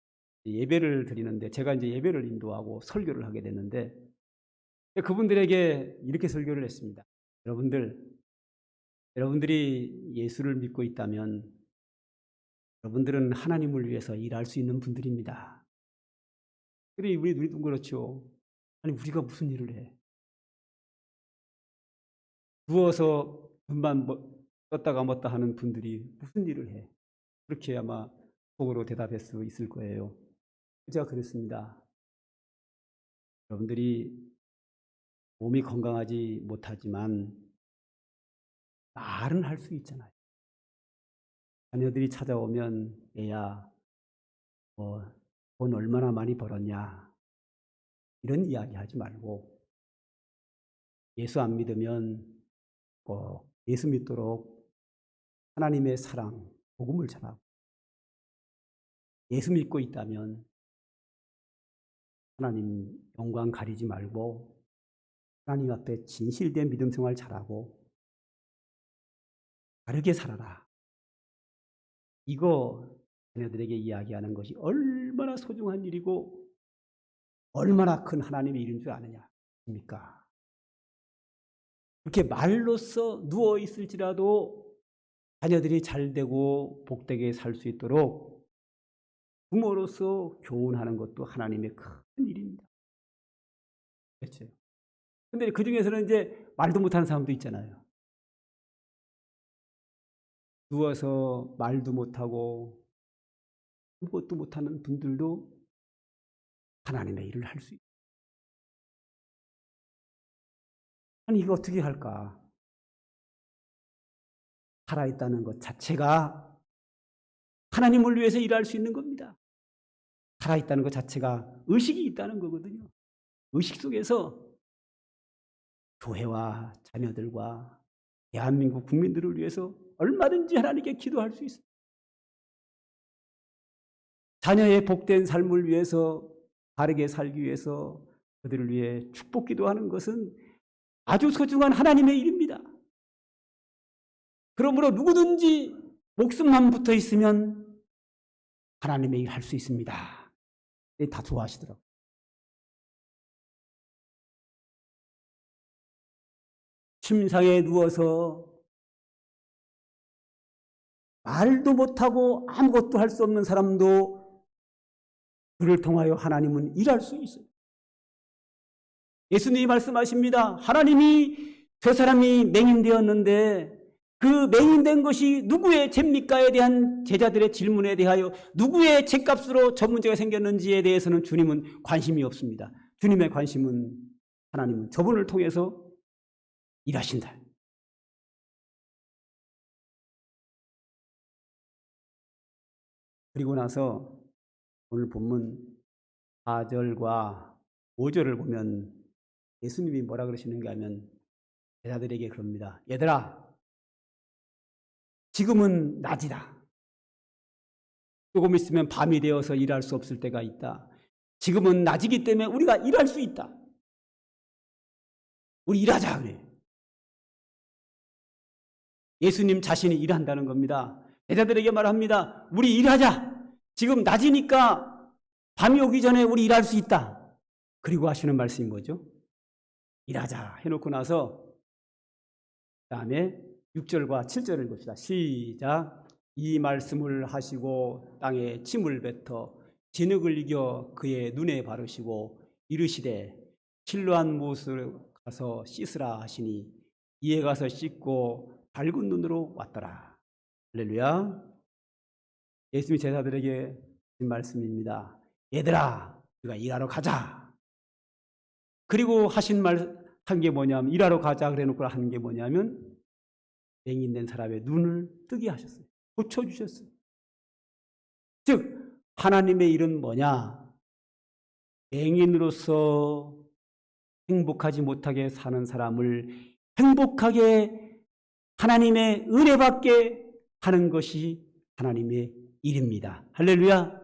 예배를 드리는데, 제가 이제 예배를 인도하고 설교를 하게 됐는데, 그분들에게 이렇게 설교를 했습니다. 여러분들이 예수를 믿고 있다면 여러분들은 하나님을 위해서 일할 수 있는 분들입니다. 그래, 우리도 그렇죠. 아니, 우리가 무슨 일을 해? 누워서 눈만 떴다가 მოს다 하는 분들이 무슨 일을 해? 그렇게 아마 속으로 대답할 수 있을 거예요. 제가 그랬습니다. 여러분들이 몸이 건강하지 못하지만 말은 할 수 있잖아요. 자녀들이 찾아오면 얘야, 돈 얼마나 많이 벌었냐, 이런 이야기 하지 말고, 예수 안 믿으면 꼭 예수 믿도록 하나님의 사랑, 복음을 전하고, 예수 믿고 있다면 하나님 영광 가리지 말고 하나님 앞에 진실된 믿음 생활 잘하고 바르게 살아라. 이거 자녀들에게 이야기하는 것이 얼마나 소중한 일이고 얼마나 큰 하나님의 일인 줄 아느냐입니까? 이렇게 말로써 누워 있을지라도 자녀들이 잘되고 복되게 살 수 있도록 부모로서 교훈하는 것도 하나님의 큰 일입니다. 그렇죠? 근데 그 중에서는 이제 말도 못하는 사람도 있잖아요. 누워서 말도 못하고 아무것도 못하는 분들도 하나님의 일을 할 수 있어요. 아니, 이거 어떻게 할까? 살아있다는 것 자체가 하나님을 위해서 일할 수 있는 겁니다. 살아있다는 것 자체가 의식이 있다는 거거든요. 의식 속에서 교회와 자녀들과 대한민국 국민들을 위해서 얼마든지 하나님께 기도할 수 있습니다. 자녀의 복된 삶을 위해서, 바르게 살기 위해서 그들을 위해 축복 기도하는 것은 아주 소중한 하나님의 일입니다. 그러므로 누구든지 목숨만 붙어 있으면 하나님의 일 할 수 있습니다. 다 좋아하시더라고요. 침상에 누워서 말도 못하고 아무것도 할 수 없는 사람도 그를 통하여 하나님은 일할 수 있어요. 예수님이 말씀하십니다. 하나님이 저 사람이 맹인되었는데 그 맹인된 것이 누구의 죄입니까에 대한 제자들의 질문에 대하여 누구의 죄값으로 저 문제가 생겼는지에 대해서는 주님은 관심이 없습니다. 주님의 관심은, 하나님은 저분을 통해서 일하신다. 그리고 나서 오늘 본문 4절과 5절을 보면 예수님이 뭐라 그러시는가 하면 제자들에게 그럽니다. 얘들아, 지금은 낮이다. 조금 있으면 밤이 되어서 일할 수 없을 때가 있다. 지금은 낮이기 때문에 우리가 일할 수 있다. 우리 일하자 그래. 예수님 자신이 일한다는 겁니다. 제자들에게 말합니다. 우리 일하자. 지금 낮이니까 밤이 오기 전에 우리 일할 수 있다. 그리고 하시는 말씀이 뭐죠? 일하자 해놓고 나서 그 다음에 6절과 7절을 봅시다. 시작. 이 말씀을 하시고 땅에 침을 뱉어 진흙을 이겨 그의 눈에 바르시고 이르시되 실로한 못을 가서 씻으라 하시니 이에 가서 씻고 밝은 눈으로 왔더라. 할렐루야. 예수님이 제자들에게 하신 말씀입니다. 얘들아, 우리가 일하러 가자. 그리고 하신 말 한 게 뭐냐면, 일하러 가자 그래 놓고 하는 게 뭐냐면 맹인된 사람의 눈을 뜨게 하셨어요. 고쳐주셨어요. 즉 하나님의 일은 뭐냐? 맹인으로서 행복하지 못하게 사는 사람을 행복하게 하나님의 은혜 받게 하는 것이 하나님의 일입니다. 할렐루야.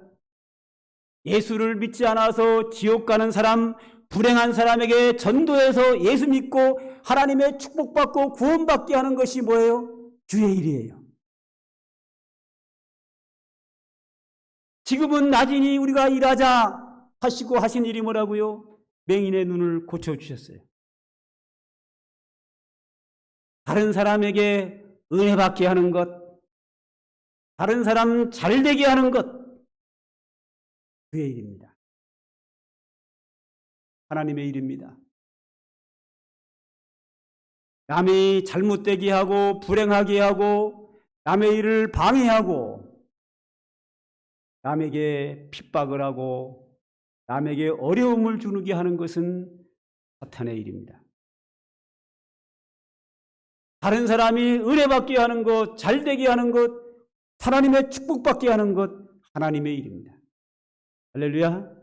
예수를 믿지 않아서 지옥 가는 사람, 불행한 사람에게 전도해서 예수 믿고 하나님의 축복받고 구원받게 하는 것이 뭐예요? 주의 일이에요. 지금은 낮이니 우리가 일하자 하시고 하신 일이 뭐라고요? 맹인의 눈을 고쳐주셨어요. 다른 사람에게 은혜 받게 하는 것, 다른 사람 잘되게 하는 것, 그의 일입니다. 하나님의 일입니다. 남이 잘못되게 하고 불행하게 하고 남의 일을 방해하고 남에게 핍박을 하고 남에게 어려움을 주게 하는 것은 사탄의 일입니다. 다른 사람이 은혜 받게 하는 것, 잘되게 하는 것, 하나님의 축복받게 하는 것, 하나님의 일입니다. 할렐루야.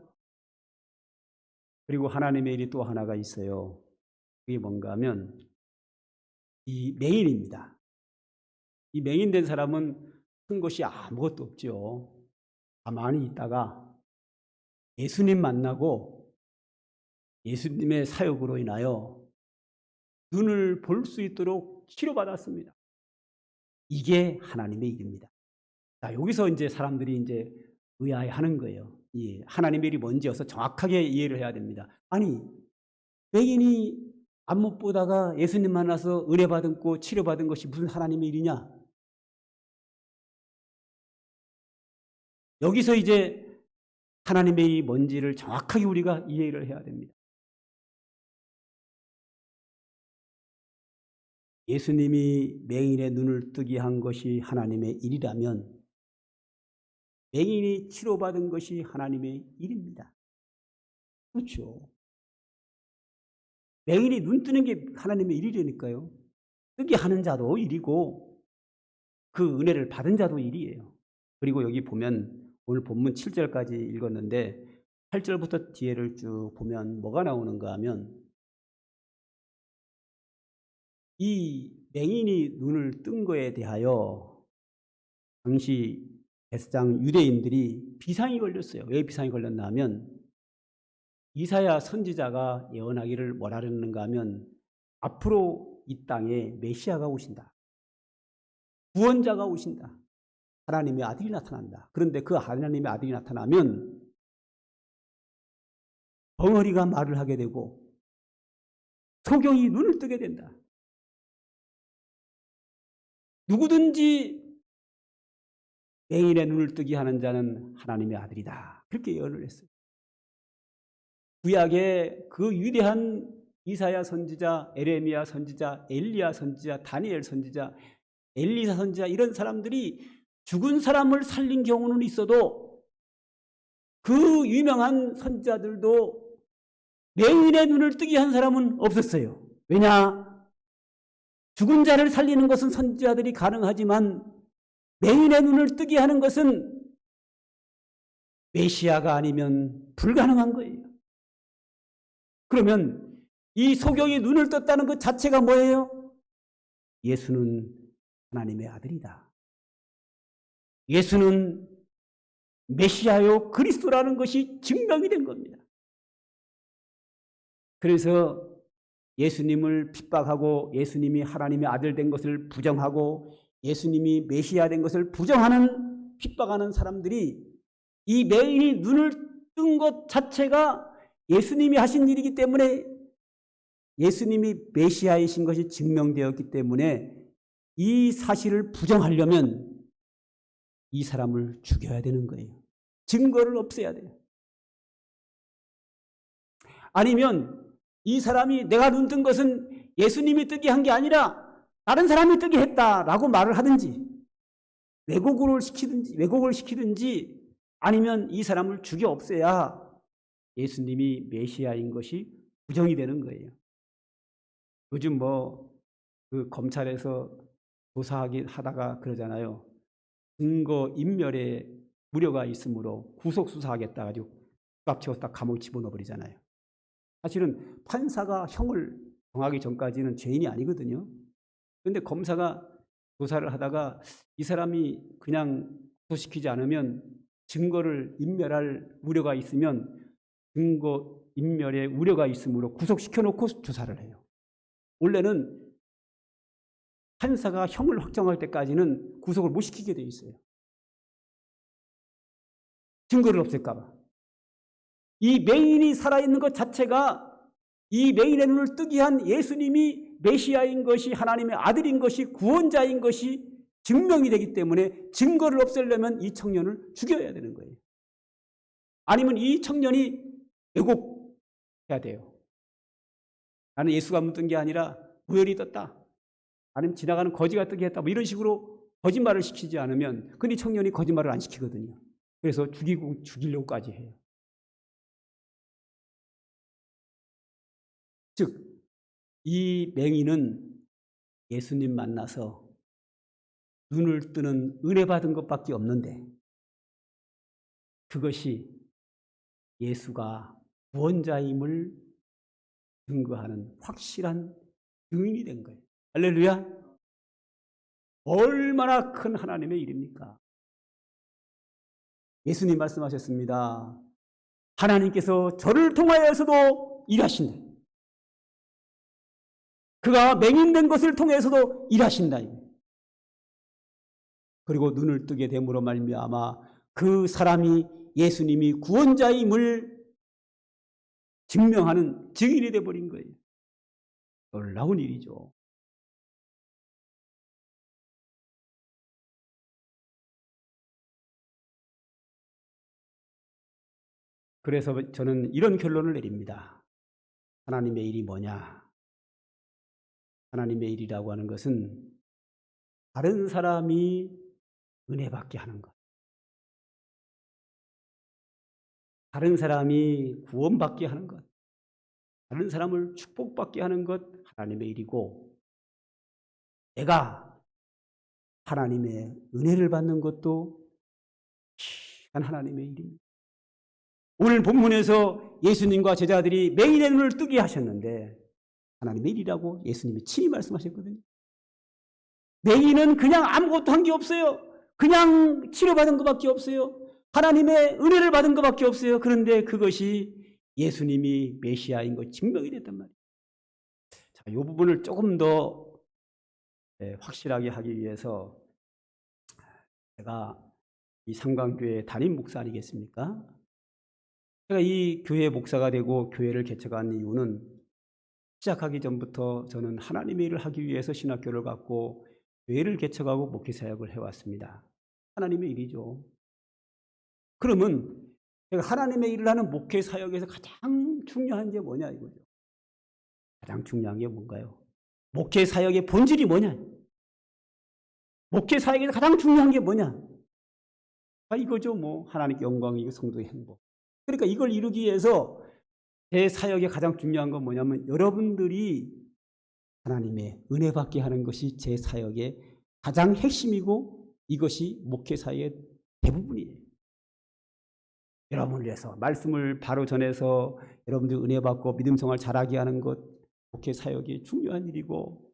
그리고 하나님의 일이 또 하나가 있어요. 그게 뭔가 하면 이 맹인입니다. 이 맹인된 사람은 큰 것이 아무것도 없죠. 가만히 있다가 예수님 만나고 예수님의 사역으로 인하여 눈을 볼 수 있도록 치료받았습니다. 이게 하나님의 일입니다. 자, 여기서 이제 사람들이 이제 의아해하는 거예요. 이 하나님의 일이 뭔지여서 정확하게 이해를 해야 됩니다. 아니, 맹인이 안 못 보다가 예수님 만나서 은혜 받고 치료받은 것이 무슨 하나님의 일이냐? 여기서 이제 하나님의 일이 뭔지를 정확하게 우리가 이해를 해야 됩니다. 예수님이 맹인의 눈을 뜨게 한 것이 하나님의 일이라면 맹인이 치료받은 것이 하나님의 일입니다. 그렇죠. 맹인이 눈 뜨는 게 하나님의 일이라니까요. 뜨게 하는 자도 일이고 그 은혜를 받은 자도 일이에요. 그리고 여기 보면 오늘 본문 7절까지 읽었는데 8절부터 뒤에를 쭉 보면 뭐가 나오는가 하면 이 맹인이 눈을 뜬 거에 대하여 당시 대제사장 유대인들이 비상이 걸렸어요. 왜 비상이 걸렸나 하면 이사야 선지자가 예언하기를 뭐라 그랬는가 하면 앞으로 이 땅에 메시아가 오신다. 구원자가 오신다. 하나님의 아들이 나타난다. 그런데 그 하나님의 아들이 나타나면 벙어리가 말을 하게 되고 소경이 눈을 뜨게 된다. 누구든지 맹인의 눈을 뜨게 하는 자는 하나님의 아들이다. 그렇게 예언을 했어요. 구약의 그 위대한 이사야 선지자, 에레미야 선지자, 엘리야 선지자, 다니엘 선지자, 엘리사 선지자 이런 사람들이 죽은 사람을 살린 경우는 있어도 그 유명한 선지자들도 맹인의 눈을 뜨게 한 사람은 없었어요. 왜냐? 죽은 자를 살리는 것은 선지자들이 가능하지만 맹인의 눈을 뜨게 하는 것은 메시아가 아니면 불가능한 거예요. 그러면 이 소경이 눈을 떴다는 것 자체가 뭐예요? 예수는 하나님의 아들이다. 예수는 메시아요 그리스도라는 것이 증명이 된 겁니다. 그래서 예수님을 핍박하고 예수님이 하나님의 아들 된 것을 부정하고 예수님이 메시아 된 것을 부정하는 핍박하는 사람들이 이 맹인이 눈을 뜬 것 자체가 예수님이 하신 일이기 때문에 예수님이 메시아이신 것이 증명되었기 때문에 이 사실을 부정하려면 이 사람을 죽여야 되는 거예요. 증거를 없애야 돼요. 아니면 이 사람이 내가 눈 뜬 것은 예수님이 뜨게 한 게 아니라 다른 사람이 뜨게 했다라고 말을 하든지 왜곡을 시키든지 아니면 이 사람을 죽여 없애야 예수님이 메시아인 것이 부정이 되는 거예요. 요즘 그 검찰에서 조사하다가 그러잖아요. 증거 인멸에 우려가 있으므로 구속 수사하겠다 가지고 꽉 채워서 딱 감옥에 집어넣어 버리잖아요. 사실은 판사가 형을 정하기 전까지는 죄인이 아니거든요. 그런데 검사가 조사를 하다가 이 사람이 그냥 구속시키지 않으면 증거를 인멸할 우려가 있으면 증거 인멸의 우려가 있으므로 구속시켜놓고 조사를 해요. 원래는 판사가 형을 확정할 때까지는 구속을 못 시키게 돼 있어요. 증거를 없앨까 봐. 이 맹인이 살아있는 것 자체가 이 맹인의 눈을 뜨게 한 예수님이 메시아인 것이, 하나님의 아들인 것이, 구원자인 것이 증명이 되기 때문에 증거를 없애려면 이 청년을 죽여야 되는 거예요. 아니면 이 청년이 왜곡해야 돼요. 나는 예수가 한번 뜬 게 아니라 우연히 떴다. 아니면 지나가는 거지가 뜨게 했다. 뭐 이런 식으로 거짓말을 시키지 않으면, 근데 이 청년이 거짓말을 안 시키거든요. 그래서 죽이려고까지 해요. 즉, 이 맹인은 예수님 만나서 눈을 뜨는 은혜 받은 것밖에 없는데, 그것이 예수가 구원자임을 증거하는 확실한 증인이 된 거예요. 할렐루야! 얼마나 큰 하나님의 일입니까? 예수님 말씀하셨습니다. 하나님께서 저를 통하여서도 일하신다. 그가 맹인된 것을 통해서도 일하신다. 그리고 눈을 뜨게 됨으로 말미암아 그 사람이 예수님이 구원자임을 증명하는 증인이 되어버린 거예요. 놀라운 일이죠. 그래서 저는 이런 결론을 내립니다. 하나님의 일이 뭐냐? 하나님의 일이라고 하는 것은 다른 사람이 은혜 받게 하는 것, 다른 사람이 구원받게 하는 것, 다른 사람을 축복받게 하는 것, 하나님의 일이고, 내가 하나님의 은혜를 받는 것도 귀한 하나님의 일입니다. 오늘 본문에서 예수님과 제자들이 맹인의 눈을 뜨게 하셨는데 하나님의 일이라고 예수님이 친히 말씀하셨거든요. 맹인은 그냥 아무것도 한 게 없어요. 그냥 치료받은 것밖에 없어요. 하나님의 은혜를 받은 것밖에 없어요. 그런데 그것이 예수님이 메시아인 것 증명이 됐단 말이에요. 자, 이 부분을 조금 더 확실하게 하기 위해서 제가 이 상광교회 담임 목사 아니겠습니까? 제가 이 교회 목사가 되고 교회를 개척한 이유는 시작하기 전부터 저는 하나님의 일을 하기 위해서 신학교를 갖고 교회를 개척하고 목회사역을 해왔습니다. 하나님의 일이죠. 그러면 제가 하나님의 일을 하는 목회사역에서 가장 중요한 게 뭐냐 이거죠. 가장 중요한 게 뭔가요? 목회사역의 본질이 뭐냐? 목회사역에서 가장 중요한 게 뭐냐? 이거죠. 뭐 하나님께 영광이고 성도의 행복. 그러니까 이걸 이루기 위해서 제 사역의 가장 중요한 건 뭐냐면 여러분들이 하나님의 은혜 받게 하는 것이 제 사역의 가장 핵심이고 이것이 목회 사역의 대부분이에요. 여러분을 위해서 말씀을 바로 전해서 여러분들 은혜 받고 믿음 생활 잘하게 하는 것 목회 사역이 중요한 일이고,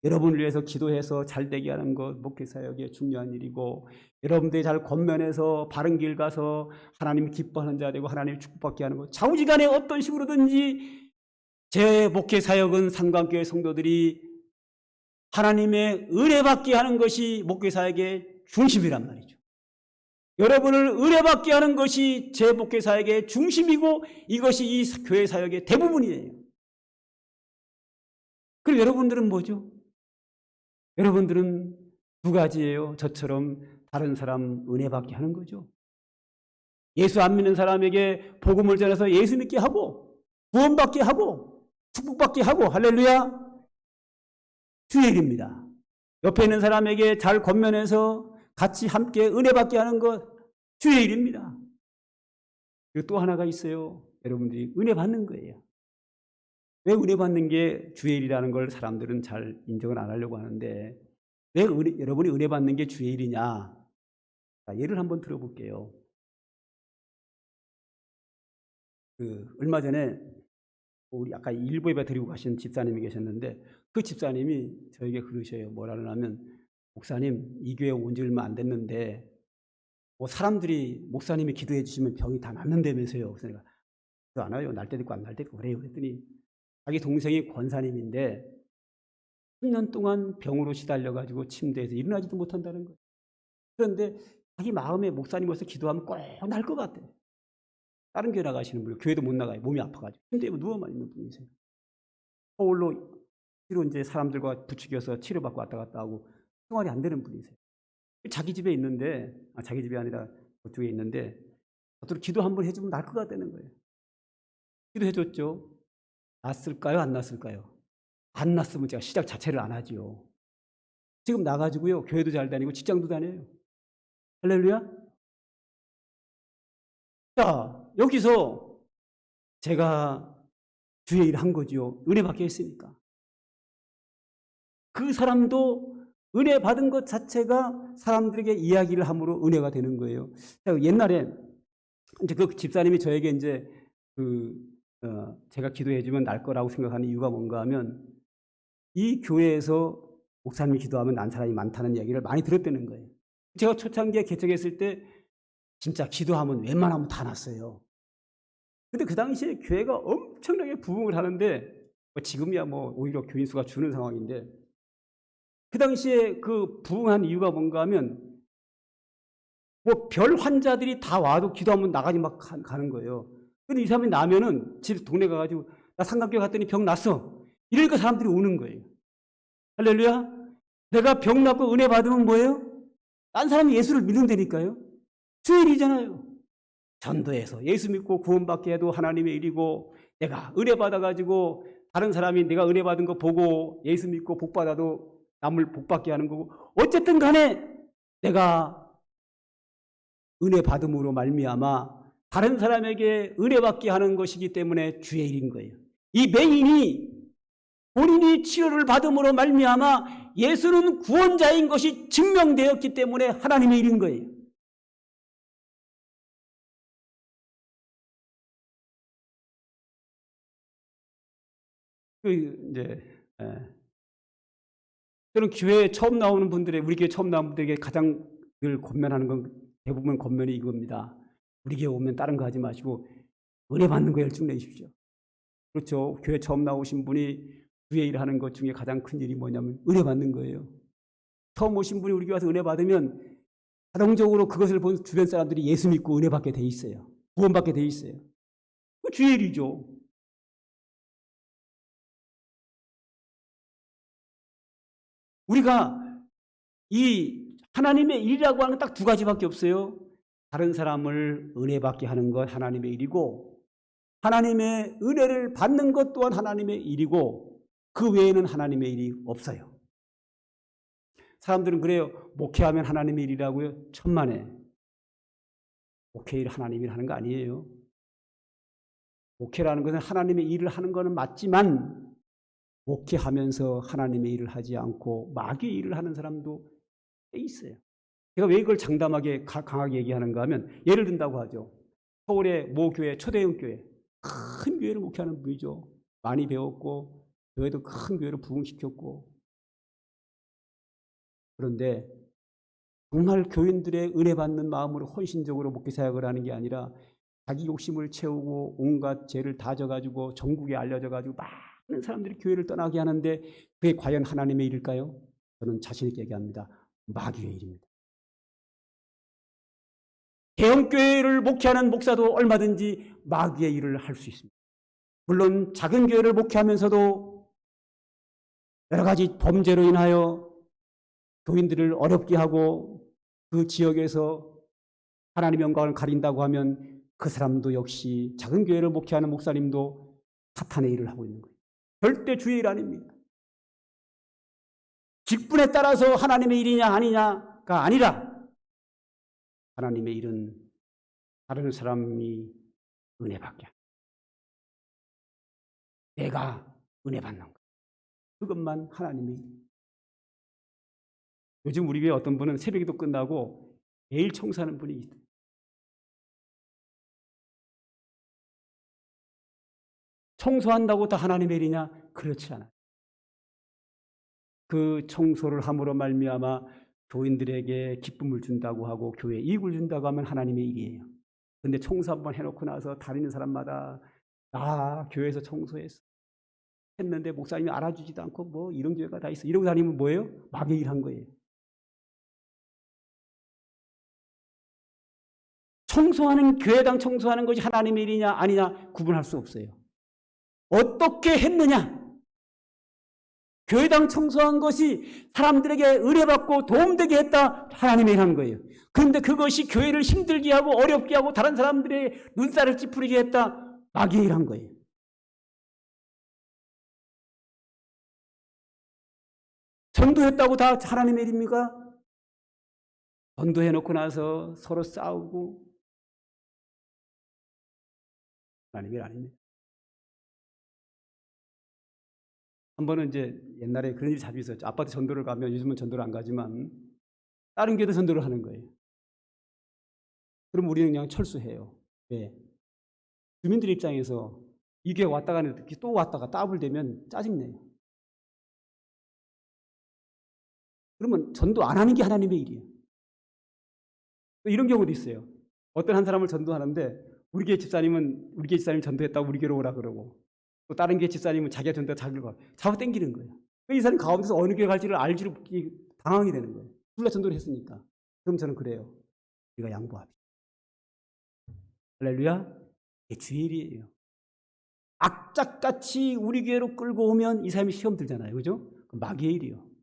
여러분을 위해서 기도해서 잘되게 하는 것 목회 사역의 중요한 일이고, 여러분들이 잘 권면해서 바른 길 가서 하나님 기뻐하는 자 되고 하나님 축복받게 하는 것, 좌우지간에 어떤 식으로든지 제 목회 사역은 상관교회 성도들이 하나님의 은혜 받게 하는 것이 목회 사역의 중심이란 말이죠. 여러분을 은혜 받게 하는 것이 제 목회 사역의 중심이고 이것이 이 교회 사역의 대부분이에요. 그럼 여러분들은 뭐죠? 여러분들은 두 가지예요. 저처럼 다른 사람 은혜 받게 하는 거죠. 예수 안 믿는 사람에게 복음을 전해서 예수 믿게 하고 구원받게 하고 축복받게 하고, 할렐루야, 주의 일입니다. 옆에 있는 사람에게 잘 권면해서 같이 함께 은혜 받게 하는 것 주의 일입니다. 그리고 또 하나가 있어요. 여러분들이 은혜 받는 거예요. 왜 은혜 받는 게 주의 일이라는 걸 사람들은 잘 인정을 안 하려고 하는데, 왜 여러분이 은혜 받는 게 주의 일이냐? 자, 예를 한번 들어볼게요. 얼마 전에 우리 아까 일부 예배 드리고 가신 집사님이 계셨는데 그 집사님이 저에게 그러셔요. 뭐라 그러냐면, 목사님 이 교회 온 지 얼마 안 됐는데 뭐 사람들이 목사님이 기도해 주시면 병이 다 낫는다면서요. 그래서 내가 기도 안 와요. 날 때도 있고 안 날 때도 있고 그래요. 그랬더니 자기 동생이 권사님인데 10년 동안 병으로 시달려가지고 침대에서 일어나지도 못한다는 거예요. 그런데 자기 마음에 목사님으로서 기도하면 꼭 날 것 같아. 다른 교회 나가시는 분이 교회도 못 나가요. 몸이 아파가지고 침대에 누워만 있는 분이세요. 서울로 주로 이제 사람들과 부추겨서 치료받고 왔다 갔다 하고 생활이 안 되는 분이세요. 자기 집에 있는데, 자기 집이 아니라 그쪽에 있는데 어떻게 기도 한번 해주면 날 것 같다는 거예요. 기도해줬죠. 났을까요? 안 났을까요? 안 났으면 제가 시작 자체를 안 하지요. 지금 나가지고요, 교회도 잘 다니고 직장도 다녀요. 할렐루야. 자, 여기서 제가 주의 일을 한 거지요. 은혜 받게 했으니까. 그 사람도 은혜 받은 것 자체가 사람들에게 이야기를 함으로 은혜가 되는 거예요. 옛날에 이제 그 집사님이 저에게 이제 제가 기도해주면 날 거라고 생각하는 이유가 뭔가 하면 이 교회에서 목사님이 기도하면 난 사람이 많다는 이야기를 많이 들었다는 거예요. 제가 초창기에 개척했을 때 진짜 기도하면 웬만하면 다 났어요. 근데 그 당시에 교회가 엄청나게 부흥을 하는데 지금이야 뭐 오히려 교인 수가 주는 상황인데 그 당시에 그 부흥한 이유가 뭔가 하면 뭐 별 환자들이 다 와도 기도하면 나가지 막 가는 거예요. 근데 이 사람이 나면은 집 동네 가가지고 나 상감교 갔더니 병 났어. 이러니까 사람들이 오는 거예요. 할렐루야. 내가 병 낫고 은혜 받으면 뭐예요? 딴 사람이 예수를 믿는다니까요. 주의 일이잖아요. 전도해서 예수 믿고 구원받게 해도 하나님의 일이고 내가 은혜 받아가지고 다른 사람이 내가 은혜 받은 거 보고 예수 믿고 복 받아도 남을 복 받게 하는 거고 어쨌든 간에 내가 은혜 받음으로 말미암아 다른 사람에게 은혜 받게 하는 것이기 때문에 주의 일인 거예요. 이 맹인이 본인이 치료를 받음으로 말미암아 예수는 구원자인 것이 증명되었기 때문에 하나님의 일인 거예요. 저는 교회에 처음 나오는 분들의 우리 교회 처음 나오는 분들에게 가장 늘 권면하는 건 대부분 권면이 이겁니다. 우리 교회 오면 다른 거 하지 마시고 은혜 받는 거 열중 내십시오. 그렇죠. 교회 처음 나오신 분이 주의 일 하는 것 중에 가장 큰 일이 뭐냐면 은혜 받는 거예요. 처음 오신 분이 우리 교회 와서 은혜 받으면 자동적으로 그것을 본 주변 사람들이 예수 믿고 은혜 받게 돼 있어요. 구원받게 돼 있어요. 그 주의 일이죠. 우리가 이 하나님의 일이라고 하는 건 딱 두 가지밖에 없어요. 다른 사람을 은혜 받게 하는 것 하나님의 일이고 하나님의 은혜를 받는 것 또한 하나님의 일이고 그 외에는 하나님의 일이 없어요. 사람들은 그래요. 목회하면 하나님의 일이라고요. 천만에. 목회 일 하나님이 하는 거 아니에요. 목회라는 것은 하나님의 일을 하는 것은 맞지만 목회하면서 하나님의 일을 하지 않고 마귀의 일을 하는 사람도 있어요. 제가 왜 이걸 장담하게 강하게 얘기하는가 하면 예를 든다고 하죠. 서울의 모 교회 초대형 교회 큰 교회를 목회하는 분이죠. 많이 배웠고 교회도 큰 교회로 부흥시켰고 그런데 정말 교인들의 은혜 받는 마음으로 헌신적으로 목회 사역을 하는 게 아니라 자기 욕심을 채우고 온갖 죄를 다 져가지고 전국에 알려져가지고 많은 사람들이 교회를 떠나게 하는데 그게 과연 하나님의 일일까요? 저는 자신 있게 얘기합니다. 마귀의 일입니다. 대형교회를 목회하는 목사도 얼마든지 마귀의 일을 할 수 있습니다. 물론 작은 교회를 목회하면서도 여러 가지 범죄로 인하여 교인들을 어렵게 하고 그 지역에서 하나님의 영광을 가린다고 하면 그 사람도 역시 작은 교회를 목회하는 목사님도 사탄의 일을 하고 있는 거예요. 절대 주의 일 아닙니다. 직분에 따라서 하나님의 일이냐 아니냐가 아니라 하나님의 일은 다른 사람이 은혜 받게 합니다. 내가 은혜 받는 것. 그것만 하나님의 일. 요즘 우리 교회 어떤 분은 새벽에도 끝나고 매일 청소하는 분이 있어요. 청소한다고 다 하나님의 일이냐? 그렇지 않아요. 그 청소를 함으로 말미암아 교인들에게 기쁨을 준다고 하고 교회에 이익을 준다고 하면 하나님의 일이에요. 그런데 청소 한번 해놓고 나서 다니는 사람마다 나 교회에서 청소했어. 했는데 목사님이 알아주지도 않고 뭐 이런 교회가 다 있어. 이러고 다니면 뭐예요? 마귀의 일 한 거예요. 청소하는, 교회당 청소하는 것이 하나님의 일이냐 아니냐 구분할 수 없어요. 어떻게 했느냐? 교회당 청소한 것이 사람들에게 은혜받고 도움되게 했다, 하나님의 일하는 거예요. 그런데 그것이 교회를 힘들게 하고 어렵게 하고 다른 사람들의 눈살을 찌푸리게 했다, 마귀의 일한 거예요. 전도했다고 다 하나님의 일입니까? 전도해놓고 나서 서로 싸우고, 하나님의 일 아닙니다. 한 번은 이제 옛날에 그런 일이 자주 있었죠. 아파트 전도를 가면, 요즘은 전도를 안 가지만 다른 교회도 전도를 하는 거예요. 그럼 우리는 그냥 철수해요. 왜? 주민들 입장에서 이 교회 왔다가 또 왔다가 따블되면 짜증내요. 그러면 전도 안 하는 게 하나님의 일이에요. 이런 경우도 있어요. 어떤 한 사람을 전도하는데 우리 교회 집사님 전도했다고 우리 교회로 오라 그러고, 또 다른 교회 집사님은 자기가 전도했다고 자기를 가 잡아 당기는 거예요. 이 사람이 가운데서 어느 교회 갈지를 알지를 당황이 되는 거예요. 우리가 전도를 했으니까. 그럼 저는 그래요. 우리가 양보합시다. 할렐루야. 이게 주의 일이에요. 악착같이 우리 교회로 끌고 오면 이 사람이 시험 들잖아요. 그죠? 마귀의 일이요.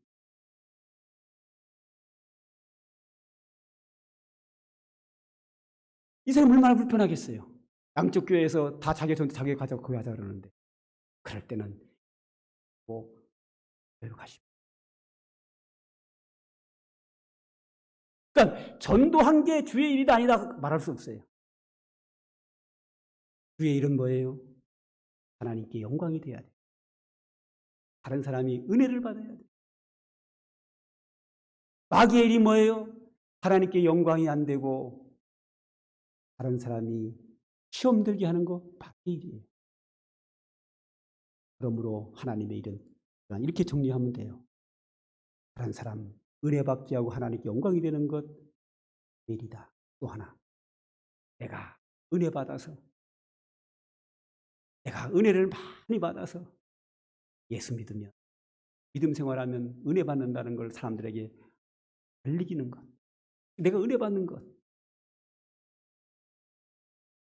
이 사람이 얼마나 불편하겠어요. 양쪽 교회에서 다 자기 전도 자기가 가자고 거기 하자 그러는데, 그럴 때는 뭐 교회로 가십시오. 그러니까 전도한 게 주의 일이다 아니다 말할 수 없어요. 주의 일은 뭐예요? 하나님께 영광이 돼야 돼요. 다른 사람이 은혜를 받아야 돼요. 마귀의 일이 뭐예요? 하나님께 영광이 안 되고 다른 사람이 시험 들게 하는 거 마귀의 일이에요. 그러므로 하나님의 일은 이렇게 정리하면 돼요. 다른 사람 은혜 받게 하고 하나님께 영광이 되는 것 일이다. 또 하나, 내가 은혜 받아서, 내가 은혜를 많이 받아서 예수 믿으면, 믿음 생활하면 은혜 받는다는 걸 사람들에게 알리기는 것, 내가 은혜 받는 것,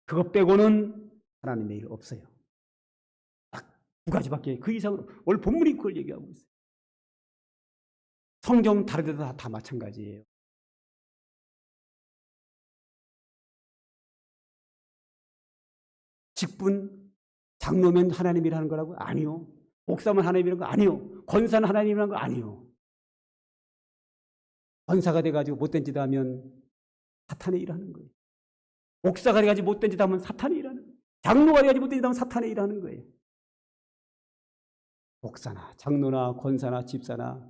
그것 빼고는 하나님의 일 없어요. 딱 두 가지밖에, 그 이상으로 오늘 본문이 그걸 얘기하고 있어요. 성경 다른 데도 다 마찬가지예요. 직분, 장로면 하나님이라는 거라고? 아니요. 목사면 하나님이라는 거 아니요. 권사는 하나님이라는 거 아니요. 권사가 돼가지고 못된 짓 하면 사탄의 일하는 거예요. 목사가 돼가지고 못된 짓 하면 사탄의 일하는 거예요. 장로가 돼가지고 못된 짓 하면 사탄의 일하는 거예요. 목사나 장로나 권사나 집사나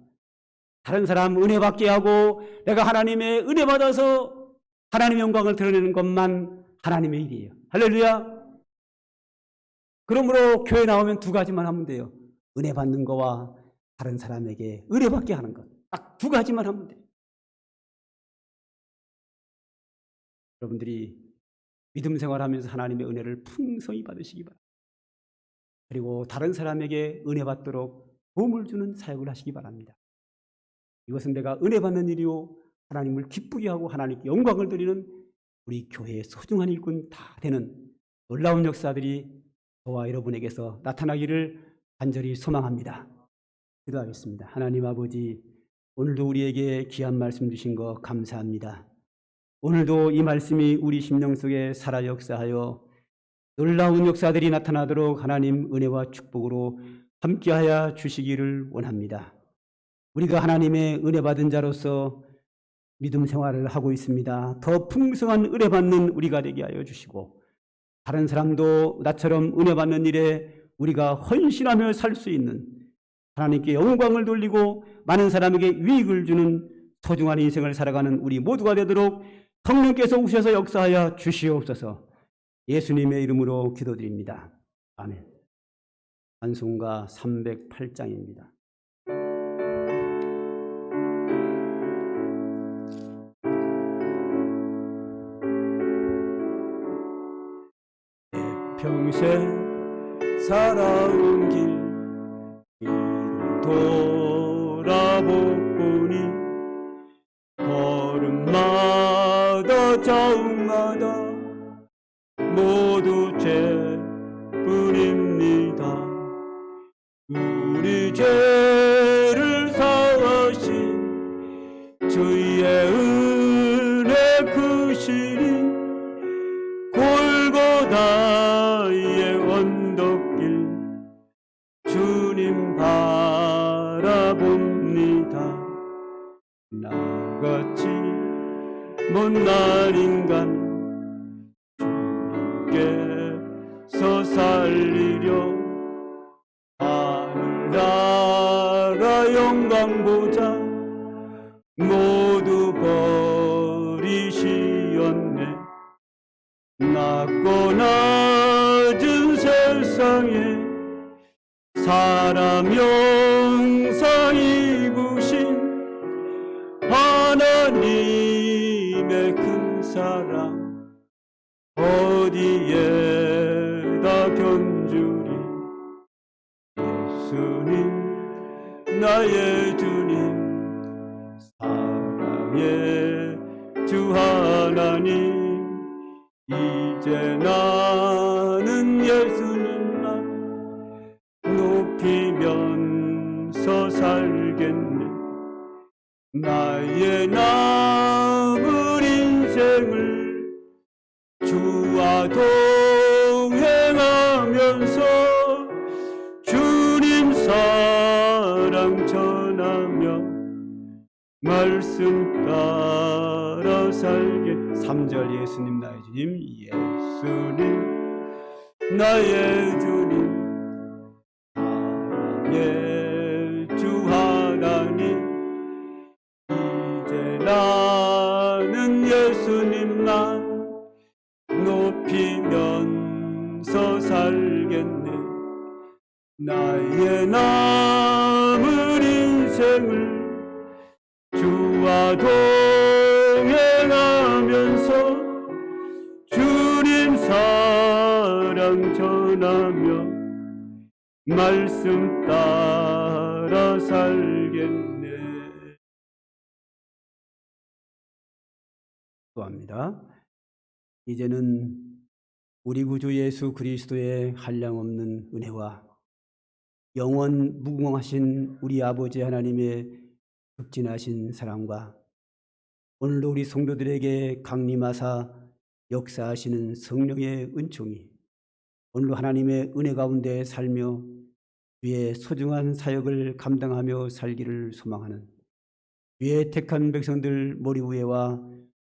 다른 사람 은혜 받게 하고 내가 하나님의 은혜 받아서 하나님의 영광을 드러내는 것만 하나님의 일이에요. 할렐루야. 그러므로 교회 나오면 두 가지만 하면 돼요. 은혜 받는 거와 다른 사람에게 은혜 받게 하는 것. 딱 두 가지만 하면 돼요. 여러분들이 믿음 생활하면서 하나님의 은혜를 풍성히 받으시기 바랍니다. 그리고 다른 사람에게 은혜 받도록 도움을 주는 사역을 하시기 바랍니다. 이것은 내가 은혜 받는 일이요 하나님을 기쁘게 하고 하나님께 영광을 드리는 우리 교회의 소중한 일꾼 다 되는 놀라운 역사들이 저와 여러분에게서 나타나기를 간절히 소망합니다. 기도하겠습니다. 하나님 아버지, 오늘도 우리에게 귀한 말씀 주신 거 감사합니다. 오늘도 이 말씀이 우리 심령 속에 살아 역사하여 놀라운 역사들이 나타나도록 하나님 은혜와 축복으로 함께하여 주시기를 원합니다. 우리가 하나님의 은혜 받은 자로서 믿음 생활을 하고 있습니다. 더 풍성한 은혜 받는 우리가 되게 하여 주시고 다른 사람도 나처럼 은혜 받는 일에 우리가 헌신하며 살 수 있는, 하나님께 영광을 돌리고 많은 사람에게 유익을 주는 소중한 인생을 살아가는 우리 모두가 되도록 성령께서 오셔서 역사하여 주시옵소서. 예수님의 이름으로 기도드립니다. 아멘. 찬송가 308장입니다. 평생 살아온 길을 돌아보니 걸음마다 자욱마다 죄뿐입니다. 우리 죄를 사하신 주의 은혜 크시니 골고다의 언덕길 주님 바라봅니다. 나같이 못난 인간 주님께서 살리려 하늘나라 영광 보자 모두 버리시었네. 낮고 낮은 세상에 사람 형상 입으신 하나님의 큰 사랑 어디에다 견주리. 예수님 나의 주님 사랑의 주 하나님 이제 나는 예수님만 높이면서 살겠네. 나의 남은 인생을 주와 동행하면서 주님 사랑 전하며 말씀 따라 살게. 3절 예수님 나의 주님 예수님 나의 주님 사랑의 주 하나님 이제 나는 예수님만 높이면서 살겠네. 나의 남은 인생을 주와 동행하면서 주님 사랑 전하며 말씀 따라 살겠네. 기도합니다. 이제는 우리 구주 예수 그리스도의 한량없는 은혜와 영원 무궁하신 우리 아버지 하나님의 극진하신 사랑과 오늘도 우리 성도들에게 강림하사 역사하시는 성령의 은총이 오늘도 하나님의 은혜 가운데 살며 주의 소중한 사역을 감당하며 살기를 소망하는 주의 택한 백성들 머리 위에와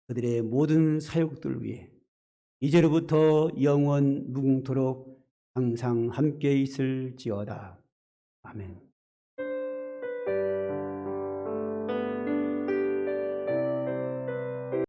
그들의 모든 사역들 위에 이제로부터 영원 무궁토록 항상 함께 있을지어다. 아멘.